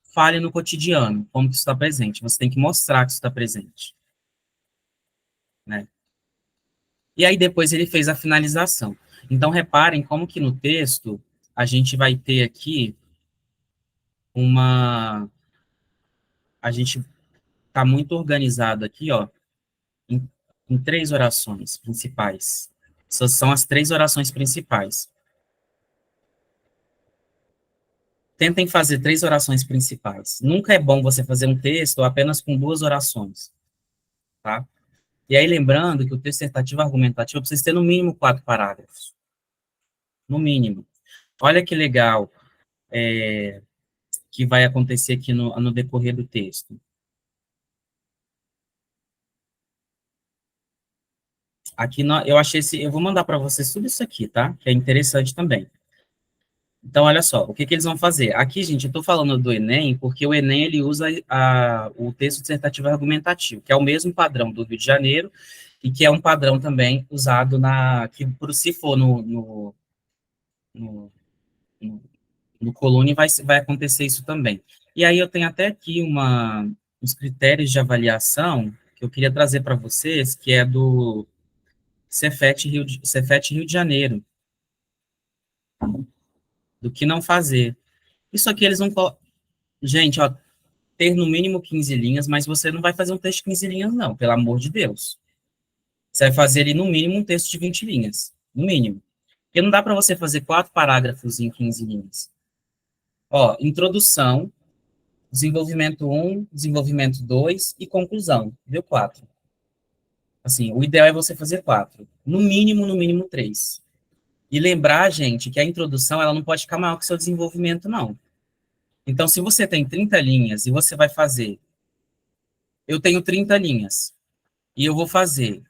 fale no cotidiano, como que isso está presente. Você tem que mostrar que isso está presente, né? E aí depois ele fez a finalização. Então, reparem como que no texto a gente vai ter aqui uma... A gente está muito organizado aqui, ó, em, em três orações principais. Essas são as três orações principais. Tentem fazer três orações principais. Nunca é bom você fazer um texto apenas com duas orações, tá? E aí, lembrando que o texto dissertativo argumentativo precisa ter no mínimo 4 parágrafos. No mínimo. Olha que legal que vai acontecer aqui no decorrer do texto. Aqui, eu achei eu vou mandar para vocês tudo isso aqui, tá? Que é interessante também. Então, olha só, o que eles vão fazer? Aqui, gente, eu estou falando do Enem, porque o Enem, ele usa o texto dissertativo argumentativo, que é o mesmo padrão do Rio de Janeiro, e que é um padrão também usado que se for no, no, no Colune, vai acontecer isso também. E aí eu tenho até aqui uns critérios de avaliação que eu queria trazer para vocês, que é do Cefet Rio de Janeiro, do que não fazer. Isso aqui eles vão... Gente, ó, ter no mínimo 15 linhas, mas você não vai fazer um texto de 15 linhas, não, pelo amor de Deus. Você vai fazer ali, no mínimo, um texto de 20 linhas, no mínimo. Porque não dá para você fazer 4 parágrafos em 15 linhas. Ó, introdução, desenvolvimento 1, desenvolvimento 2 e conclusão. Deu 4. Assim, o ideal é você fazer 4. No mínimo 3. E lembrar, gente, que a introdução, ela não pode ficar maior que o seu desenvolvimento, não. Então, se você tem 30 linhas e você vai fazer... Eu tenho 30 linhas. E eu vou fazer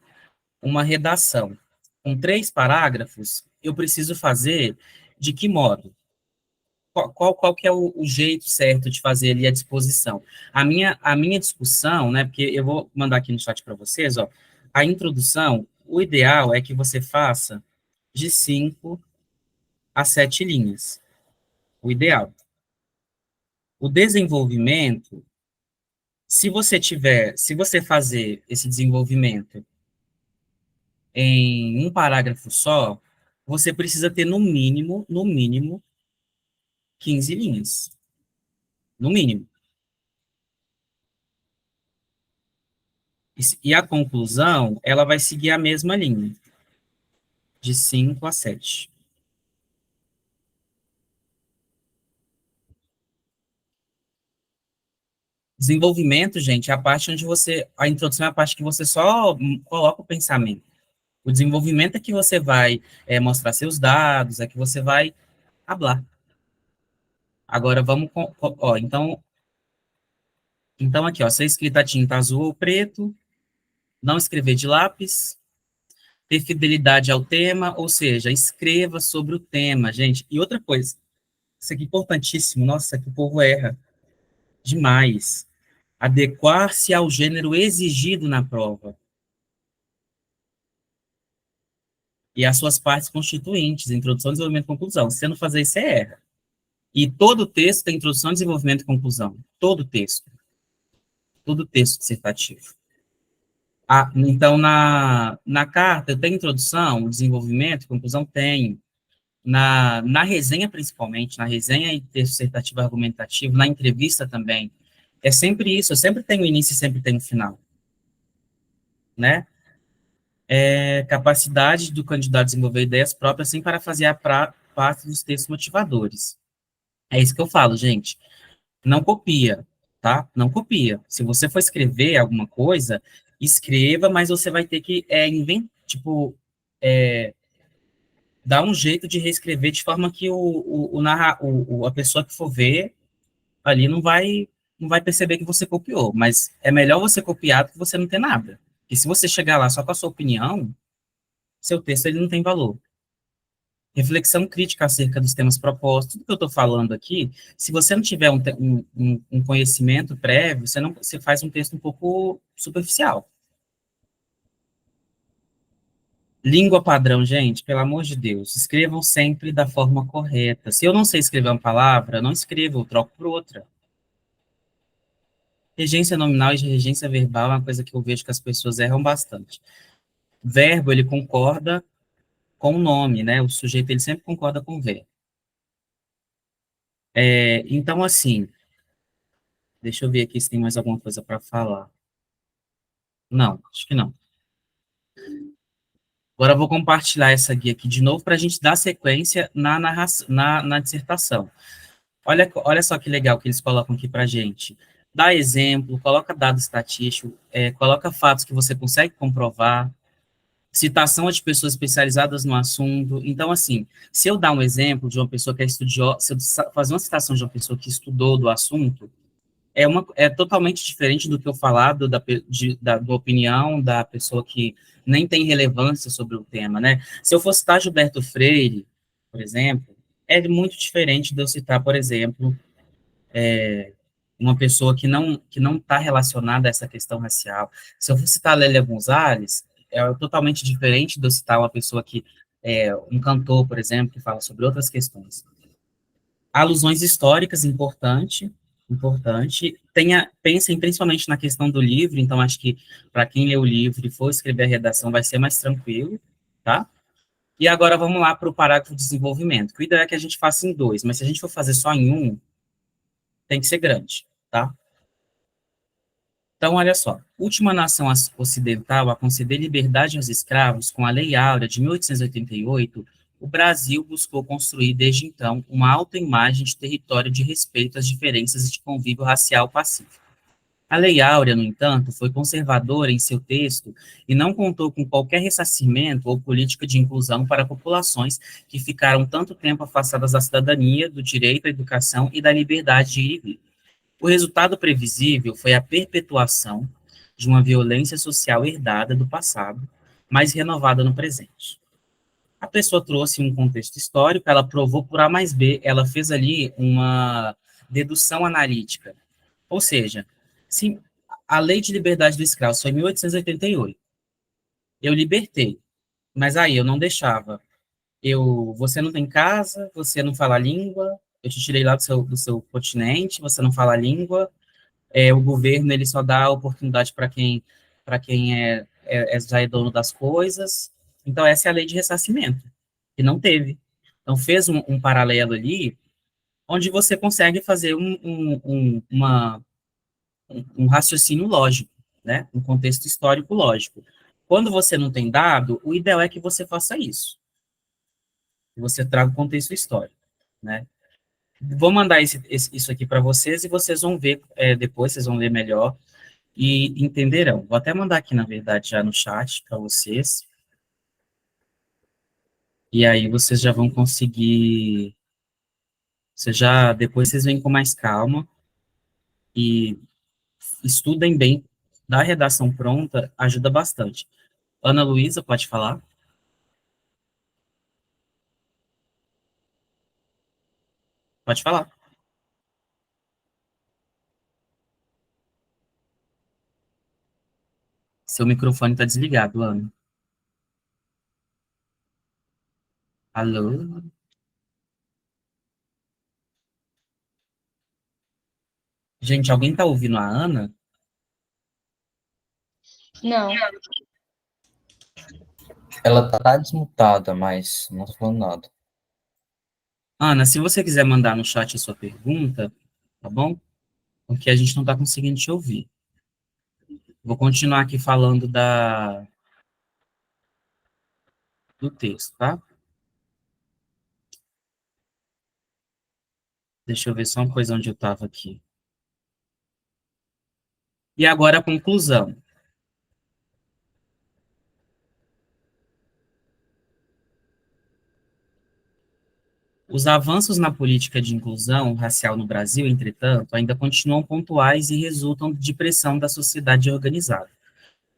uma redação com 3 parágrafos, eu preciso fazer de que modo? Qual que é o jeito certo de fazer ali a disposição? A minha discussão, né, porque eu vou mandar aqui no chat para vocês, ó, a introdução, o ideal é que você faça de 5 a 7 linhas. O ideal. O desenvolvimento, se você fazer esse desenvolvimento em um parágrafo só, você precisa ter no mínimo 15 linhas. No mínimo. E a conclusão, ela vai seguir a mesma linha, de 5 a 7. Desenvolvimento, gente, é a parte onde a introdução é a parte que você só coloca o pensamento. O desenvolvimento é que você vai mostrar seus dados, é que você vai hablar. Agora, vamos ó, então aqui, ó, ser escrita a tinta azul ou preto, não escrever de lápis, ter fidelidade ao tema, ou seja, escreva sobre o tema, gente. E outra coisa, isso aqui é importantíssimo, nossa, que o povo erra demais. Adequar-se ao gênero exigido na prova. E as suas partes constituintes, introdução, desenvolvimento e conclusão. Se você não fazer isso, você erra. E todo texto tem introdução, desenvolvimento e conclusão. Todo texto. Todo texto dissertativo. Então, na carta, eu tenho introdução, desenvolvimento e conclusão? Tenho. Na resenha, principalmente, na resenha e texto dissertativo argumentativo, na entrevista também. É sempre isso, eu sempre tenho início e sempre tenho final. Né? Capacidade do candidato a desenvolver ideias próprias sem parafrasear parte dos textos motivadores. É isso que eu falo, gente. Não copia, tá? Não copia. Se você for escrever alguma coisa, escreva, mas você vai ter que dar um jeito de reescrever de forma que a pessoa que for ver ali não vai não vai perceber que você copiou, mas é melhor você copiar do que você não ter nada. E se você chegar lá só com a sua opinião, seu texto ele não tem valor. Reflexão crítica acerca dos temas propostos, tudo que eu estou falando aqui, se você não tiver um conhecimento prévio, você faz um texto um pouco superficial. Língua padrão, gente, pelo amor de Deus, escrevam sempre da forma correta. Se eu não sei escrever uma palavra, não escrevo, eu troco por outra. Regência nominal e regência verbal é uma coisa que eu vejo que as pessoas erram bastante. Verbo, ele concorda com o nome, né? O sujeito, ele sempre concorda com o verbo. Então, assim, deixa eu ver aqui se tem mais alguma coisa para falar. Não, acho que não. Agora eu vou compartilhar essa guia aqui de novo para a gente dar sequência na dissertação. Olha só que legal que eles colocam aqui para a gente. Dá exemplo, coloca dado estatístico, coloca fatos que você consegue comprovar, citação de pessoas especializadas no assunto. Então, assim, se eu dar um exemplo de uma pessoa que é estudiosa, se eu fazer uma citação de uma pessoa que estudou do assunto, é totalmente diferente do que eu falar da opinião da pessoa que nem tem relevância sobre o tema, né? Se eu fosse citar Gilberto Freire, por exemplo, é muito diferente de eu citar, por exemplo, uma pessoa que não está relacionada a essa questão racial. Se eu for citar Lélia Gonzalez, é totalmente diferente de eu citar uma pessoa que é um cantor, por exemplo, que fala sobre outras questões. Alusões históricas, importante. Pensem principalmente na questão do livro, então acho que para quem lê o livro e for escrever a redação vai ser mais tranquilo, tá? E agora vamos lá para o parágrafo de desenvolvimento, que o ideal é que a gente faça em dois, mas se a gente for fazer só em um, tem que ser grande, tá? Então, olha só, última nação ocidental a conceder liberdade aos escravos com a Lei Áurea de 1888, o Brasil buscou construir, desde então, uma alta imagem de território de respeito às diferenças e de convívio racial pacífico. A Lei Áurea, no entanto, foi conservadora em seu texto e não contou com qualquer ressarcimento ou política de inclusão para populações que ficaram tanto tempo afastadas da cidadania, do direito à educação e da liberdade de ir e vir. O resultado previsível foi a perpetuação de uma violência social herdada do passado, mas renovada no presente. A pessoa trouxe um contexto histórico, ela provou por A mais B, ela fez ali uma dedução analítica. Ou seja, se a lei de liberdade do escravo foi em 1888, eu libertei, mas aí eu não deixava. Você não tem casa, você não fala a língua, eu te tirei lá do seu continente, você não fala a língua, o governo ele só dá oportunidade para quem já é dono das coisas. Então, essa é a lei de ressarcimento, que não teve. Então, fez um paralelo ali, onde você consegue fazer um raciocínio lógico, né? Um contexto histórico lógico. Quando você não tem dado, o ideal é que você faça isso, que você traga o contexto histórico, né? Vou mandar isso aqui para vocês e vocês vão ver depois, vocês vão ler melhor e entenderão. Vou até mandar aqui, na verdade, já no chat para vocês. E aí vocês já vão conseguir. Depois vocês vêm com mais calma e estudem bem. Da redação pronta ajuda bastante. Ana Luísa, pode falar? Pode falar. Seu microfone está desligado, Ana. Alô? Gente, alguém está ouvindo a Ana? Não. Ela tá desmutada, mas não tá falando nada. Ana, se você quiser mandar no chat a sua pergunta, tá bom? Porque a gente não está conseguindo te ouvir. Vou continuar aqui falando do texto, tá? Deixa eu ver só uma coisa onde eu estava aqui. E agora a conclusão. Os avanços na política de inclusão racial no Brasil, entretanto, ainda continuam pontuais e resultam de pressão da sociedade organizada.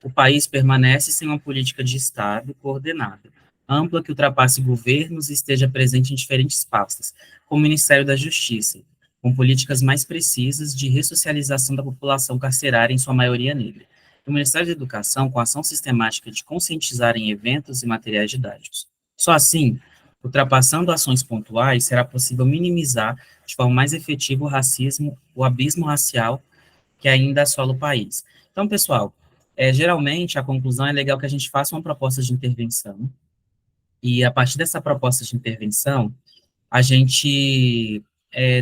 O país permanece sem uma política de Estado coordenada, ampla que ultrapasse governos e esteja presente em diferentes pastas, como o Ministério da Justiça, com políticas mais precisas de ressocialização da população carcerária, em sua maioria negra. E o Ministério da Educação, com ação sistemática de conscientizar em eventos e materiais didáticos. Só assim, ultrapassando ações pontuais, será possível minimizar de forma mais efetiva o racismo, o abismo racial que ainda assola o país. Então, pessoal, geralmente a conclusão é legal que a gente faça uma proposta de intervenção, e a partir dessa proposta de intervenção, a gente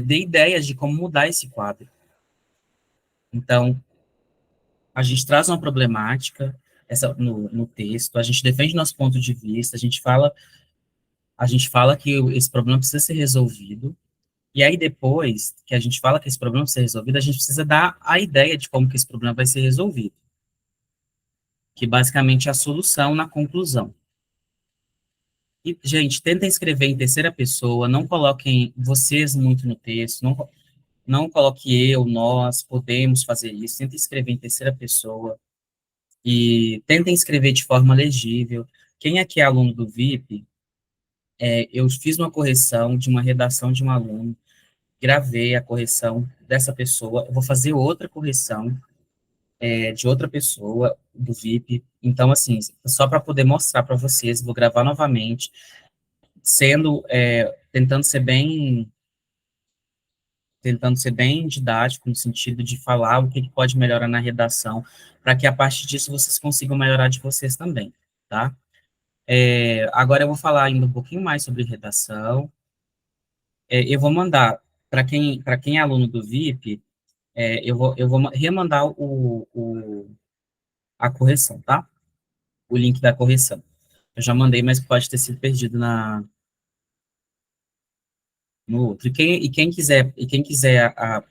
dê ideias de como mudar esse quadro. Então, a gente traz uma problemática no texto, a gente defende nosso ponto de vista, a gente fala que esse problema precisa ser resolvido, e aí depois que a gente fala que esse problema precisa ser resolvido, a gente precisa dar a ideia de como que esse problema vai ser resolvido, que basicamente é a solução na conclusão. E, gente, tentem escrever em terceira pessoa, não coloquem vocês muito no texto, não coloque eu, nós, podemos fazer isso, tentem escrever em terceira pessoa, e tentem escrever de forma legível. Quem aqui é aluno do VIP, eu fiz uma correção de uma redação de um aluno, gravei a correção dessa pessoa, eu vou fazer outra correção de outra pessoa, do VIP, então, assim, só para poder mostrar para vocês, vou gravar novamente, tentando ser bem didático, no sentido de falar o que pode melhorar na redação, para que a partir disso vocês consigam melhorar de vocês também, tá? Agora eu vou falar ainda um pouquinho mais sobre redação. Eu vou mandar, para quem é aluno do VIP, eu vou remandar a correção, tá? O link da correção. Eu já mandei, mas pode ter sido perdido no outro. E quem quiser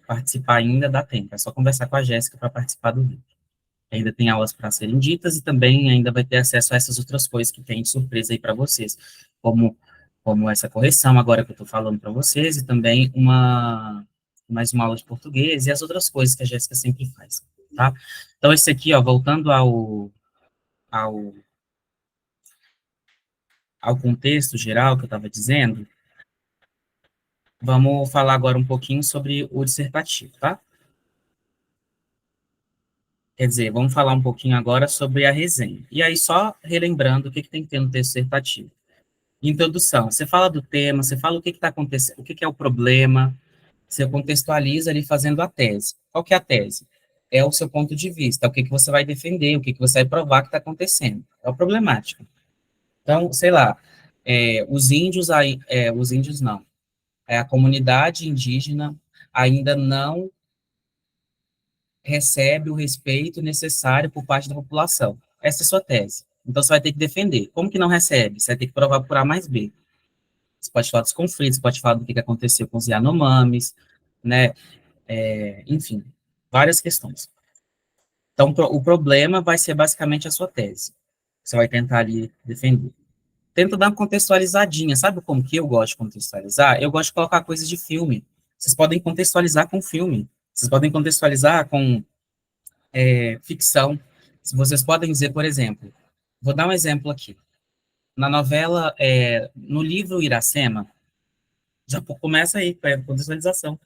participar ainda, dá tempo. É só conversar com a Jéssica para participar do vídeo. Ainda tem aulas para serem ditas e também ainda vai ter acesso a essas outras coisas que tem de surpresa aí para vocês, como essa correção agora que eu estou falando para vocês, e também mais uma aula de português e as outras coisas que a Jéssica sempre faz, tá? Então, esse aqui, ó, voltando ao, ao contexto geral que eu estava dizendo, vamos falar agora um pouquinho sobre o dissertativo, tá? Quer dizer, vamos falar um pouquinho agora sobre a resenha. E aí, só relembrando o que tem que ter no texto dissertativo. Introdução, você fala do tema, você fala o que está acontecendo, o que é o problema, você contextualiza ali fazendo a tese. Qual que é a tese? É o seu ponto de vista, o que você vai defender, o que você vai provar que está acontecendo. É o problemático. Então, sei lá, os índios não, a comunidade indígena ainda não recebe o respeito necessário por parte da população. Essa é a sua tese. Então, você vai ter que defender. Como que não recebe? Você vai ter que provar por A mais B. Você pode falar dos conflitos, pode falar do que aconteceu com os Yanomamis, né? Enfim, várias questões. Então, o problema vai ser basicamente a sua tese. Você vai tentar ali defender. Tenta dar uma contextualizadinha. Sabe como que eu gosto de contextualizar? Eu gosto de colocar coisas de filme. Vocês podem contextualizar com filme. Vocês podem contextualizar com ficção. Vocês podem dizer, por exemplo, vou dar um exemplo aqui. Na novela, no livro Iracema, já começa aí, com a contextualização.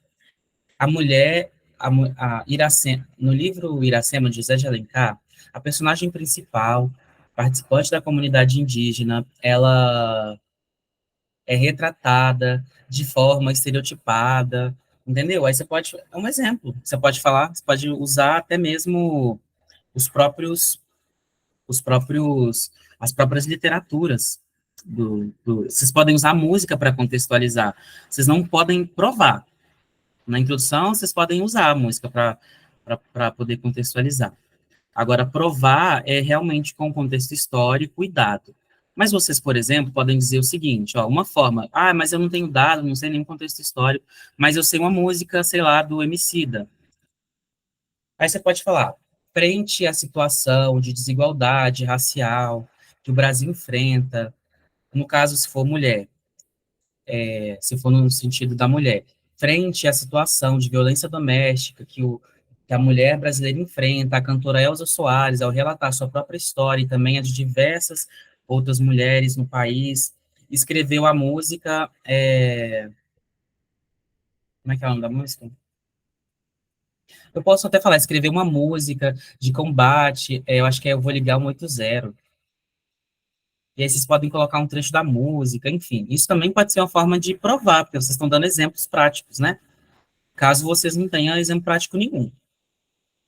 A mulher, a Iracema, no livro Iracema, de José de Alencar, a personagem principal, participante da comunidade indígena, ela é retratada de forma estereotipada, entendeu? Aí você pode, é um exemplo, você pode falar, você pode usar até mesmo os próprios, as próprias literaturas. Vocês podem usar música para contextualizar, vocês não podem provar. Na introdução, vocês podem usar a música para poder contextualizar. Agora, provar é realmente com contexto histórico e dado. Mas vocês, por exemplo, podem dizer o seguinte, ó, uma forma, mas eu não tenho dado, não sei nenhum contexto histórico, mas eu sei uma música, sei lá, do Emicida. Aí você pode falar, frente à situação de desigualdade racial que o Brasil enfrenta, no caso, se for mulher, se for no sentido da mulher, frente à situação de violência doméstica que a mulher brasileira enfrenta, a cantora Elza Soares, ao relatar sua própria história e também a de diversas outras mulheres no país, escreveu a música, como é que é o nome da música? Eu posso até falar, escrever uma música de combate, eu acho que é Eu Vou Ligar 180. E aí vocês podem colocar um trecho da música, enfim. Isso também pode ser uma forma de provar, porque vocês estão dando exemplos práticos, né? Caso vocês não tenham exemplo prático nenhum.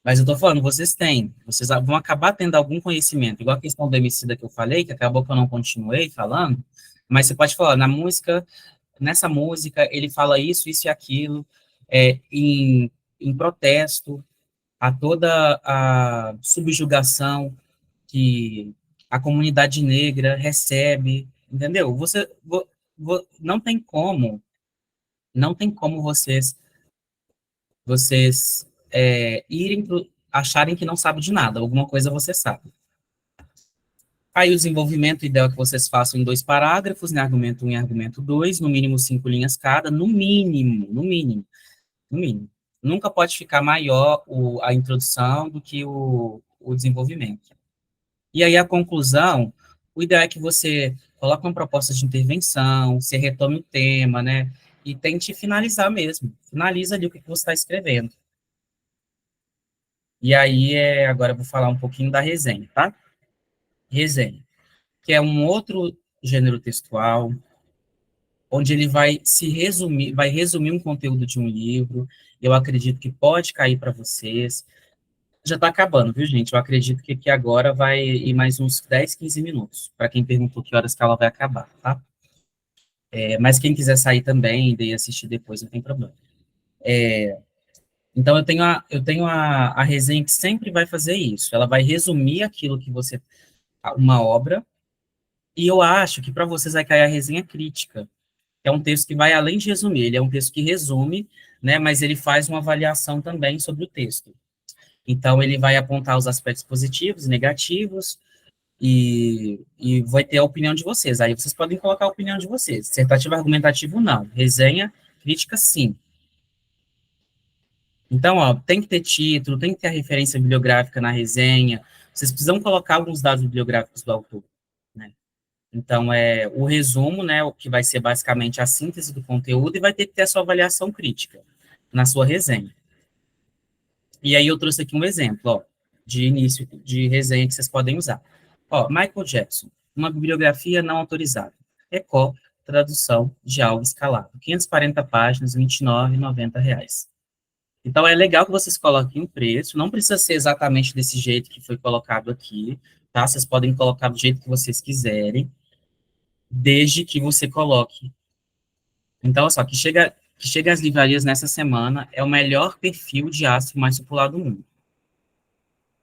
Mas eu tô falando, vocês têm. Vocês vão acabar tendo algum conhecimento. Igual a questão do Emicida que eu falei, que acabou que eu não continuei falando. Mas você pode falar, nessa música, ele fala isso, isso e aquilo, em protesto a toda a subjugação que a comunidade negra recebe, entendeu? Não tem como, não tem como vocês acharem que não sabe de nada, alguma coisa você sabe. Aí o desenvolvimento ideal é que vocês façam em 2 parágrafos, né, argumento 1 e argumento 2, no mínimo 5 linhas cada, no mínimo, no mínimo, no mínimo. Nunca pode ficar maior a introdução do que o desenvolvimento. E aí a conclusão, o ideal é que você coloque uma proposta de intervenção, você retome o tema, né, e tente finalizar mesmo. Finaliza ali o que você está escrevendo. E aí, agora eu vou falar um pouquinho da resenha, tá? Resenha, que é um outro gênero textual, onde ele vai resumir um conteúdo de um livro. Eu acredito que pode cair para vocês. Já está acabando, viu, gente? Eu acredito que aqui agora vai ir mais uns 10, 15 minutos, para quem perguntou que horas que ela vai acabar, tá? Mas quem quiser sair também e assistir depois, não tem problema. Então, eu tenho a resenha que sempre vai fazer isso. Ela vai resumir aquilo que uma obra, e eu acho que para vocês vai cair a resenha crítica, que é um texto que vai além de resumir, ele é um texto que resume, né, mas ele faz uma avaliação também sobre o texto. Então, ele vai apontar os aspectos positivos e negativos, e vai ter a opinião de vocês. Aí vocês podem colocar a opinião de vocês. Dissertativo argumentativo, não. Resenha crítica, sim. Então, ó, tem que ter título, tem que ter a referência bibliográfica na resenha. Vocês precisam colocar alguns dados bibliográficos do autor, né? Então, o resumo, né, o que vai ser basicamente a síntese do conteúdo, e vai ter que ter a sua avaliação crítica na sua resenha. E aí eu trouxe aqui um exemplo, ó, de início de resenha que vocês podem usar. Ó, Michael Jackson, uma bibliografia não autorizada. Record, tradução de Alves Calado. 540 páginas, R$ 29,90. Então, é legal que vocês coloquem o preço, não precisa ser exatamente desse jeito que foi colocado aqui, tá? Vocês podem colocar do jeito que vocês quiserem, desde que você coloque. Então, olha só, que chega às livrarias nessa semana, é o melhor perfil de astro mais popular do mundo.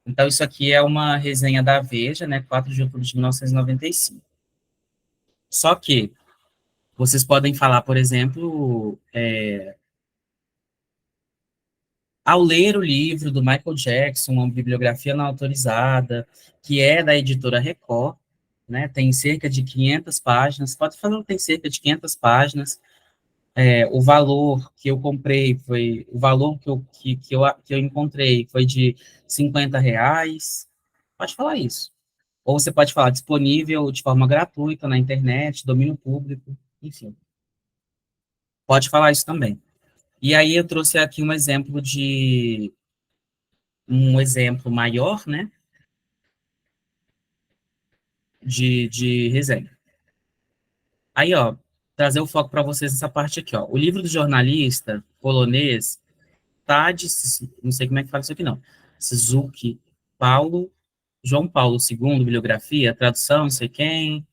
Então, isso aqui é uma resenha da Veja, né, 4 de outubro de 1995. Só que vocês podem falar, por exemplo, ao ler o livro do Michael Jackson, uma bibliografia não autorizada, que é da editora Record, né, tem cerca de 500 páginas, pode falar que tem cerca de 500 páginas, o valor que eu comprei foi, o valor que eu encontrei foi de R$ 50, pode falar isso. Ou você pode falar disponível de forma gratuita na internet, domínio público, enfim. Pode falar isso também. E aí eu trouxe aqui um exemplo maior, né, de resenha. Aí, ó, trazer o foco para vocês nessa parte aqui, ó. O livro do jornalista polonês Tadeusz, não sei como é que fala isso aqui, não. Suzuki, João Paulo II, bibliografia, tradução, não sei quem.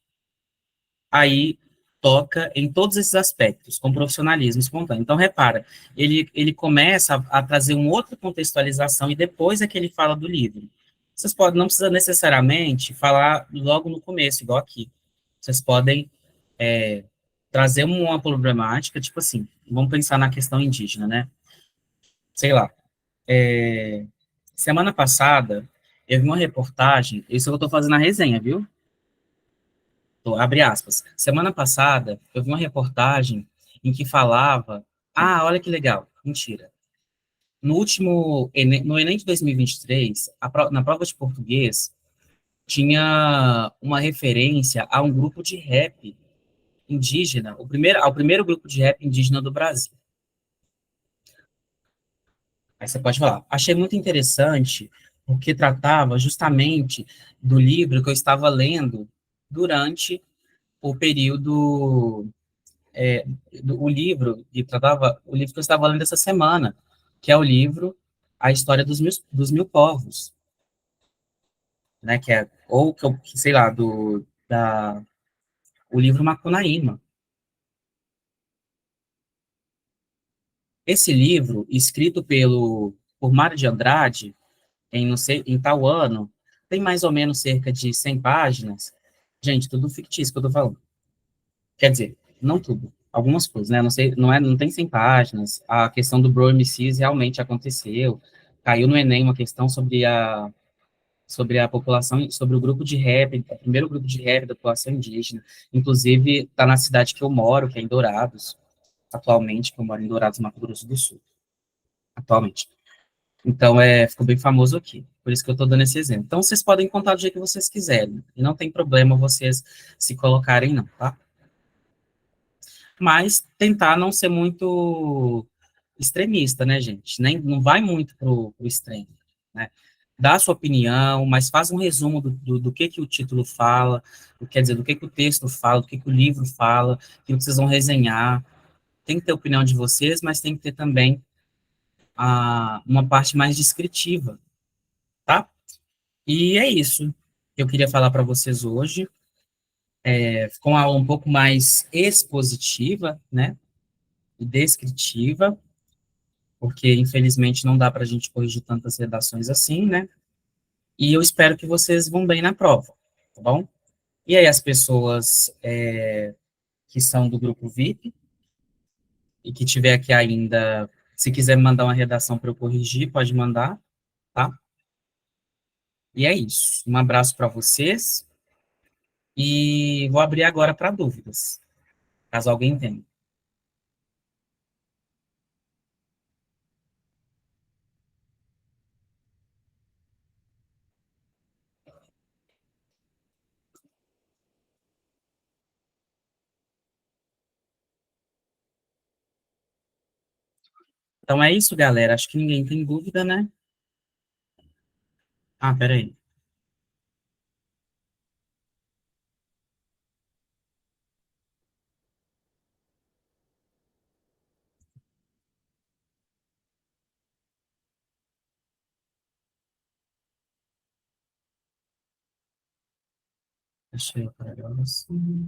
Aí toca em todos esses aspectos, com profissionalismo espontâneo. Então, repara, ele começa a trazer uma outra contextualização e depois é que ele fala do livro. Vocês podem, não precisa necessariamente falar logo no começo, igual aqui. Vocês podem trazer uma problemática, tipo assim, vamos pensar na questão indígena, né? Sei lá, semana passada, eu vi uma reportagem, isso eu estou fazendo a resenha, viu? abre aspas. Semana passada, eu vi uma reportagem em que falava, olha que legal, mentira. No último, no Enem de 2023, na prova de português, tinha uma referência a um grupo de rap indígena, ao primeiro grupo de rap indígena do Brasil. Aí você pode falar. Achei muito interessante, porque tratava justamente do livro que eu estava lendo durante o período, o livro o livro que eu estava lendo essa semana, que é o livro A História dos Mil Povos, né, que é, ou, sei lá, o livro Macunaíma. Esse livro, escrito por Mário de Andrade, em, não sei, em tal ano, tem mais ou menos cerca de 100 páginas. Gente, tudo fictício que eu tô falando. Quer dizer, não tudo, algumas coisas, né? Não sei, não tem 100 páginas. A questão do Bro MCs realmente aconteceu. Caiu no Enem uma questão sobre a população, sobre o grupo de rap, o primeiro grupo de rap da população indígena. Inclusive, está na cidade que eu moro, que é em Dourados, atualmente, que eu moro em Dourados, Mato Grosso do Sul, atualmente. Então, ficou bem famoso aqui. Por isso que eu estou dando esse exemplo. Então, vocês podem contar do jeito que vocês quiserem. E não tem problema vocês se colocarem, não, tá? Mas tentar não ser muito extremista, né, gente? Nem, não vai muito pro extremo, né? Dá a sua opinião, mas faz um resumo do que o título fala, quer dizer, do que o texto fala, do que o livro fala, o que vocês vão resenhar. Tem que ter a opinião de vocês, mas tem que ter também uma parte mais descritiva, tá? E é isso que eu queria falar para vocês hoje. Ficou uma aula um pouco mais expositiva, né? E descritiva, porque infelizmente não dá para a gente corrigir tantas redações assim, né? E eu espero que vocês vão bem na prova, tá bom? E aí as pessoas que são do grupo VIP e que tiver aqui ainda, se quiser mandar uma redação para eu corrigir, pode mandar, tá? E é isso. Um abraço para vocês e vou abrir agora para dúvidas, caso alguém tenha. Então é isso, galera. Acho que ninguém tem dúvida, né? Peraí. Deixa eu pegar assim.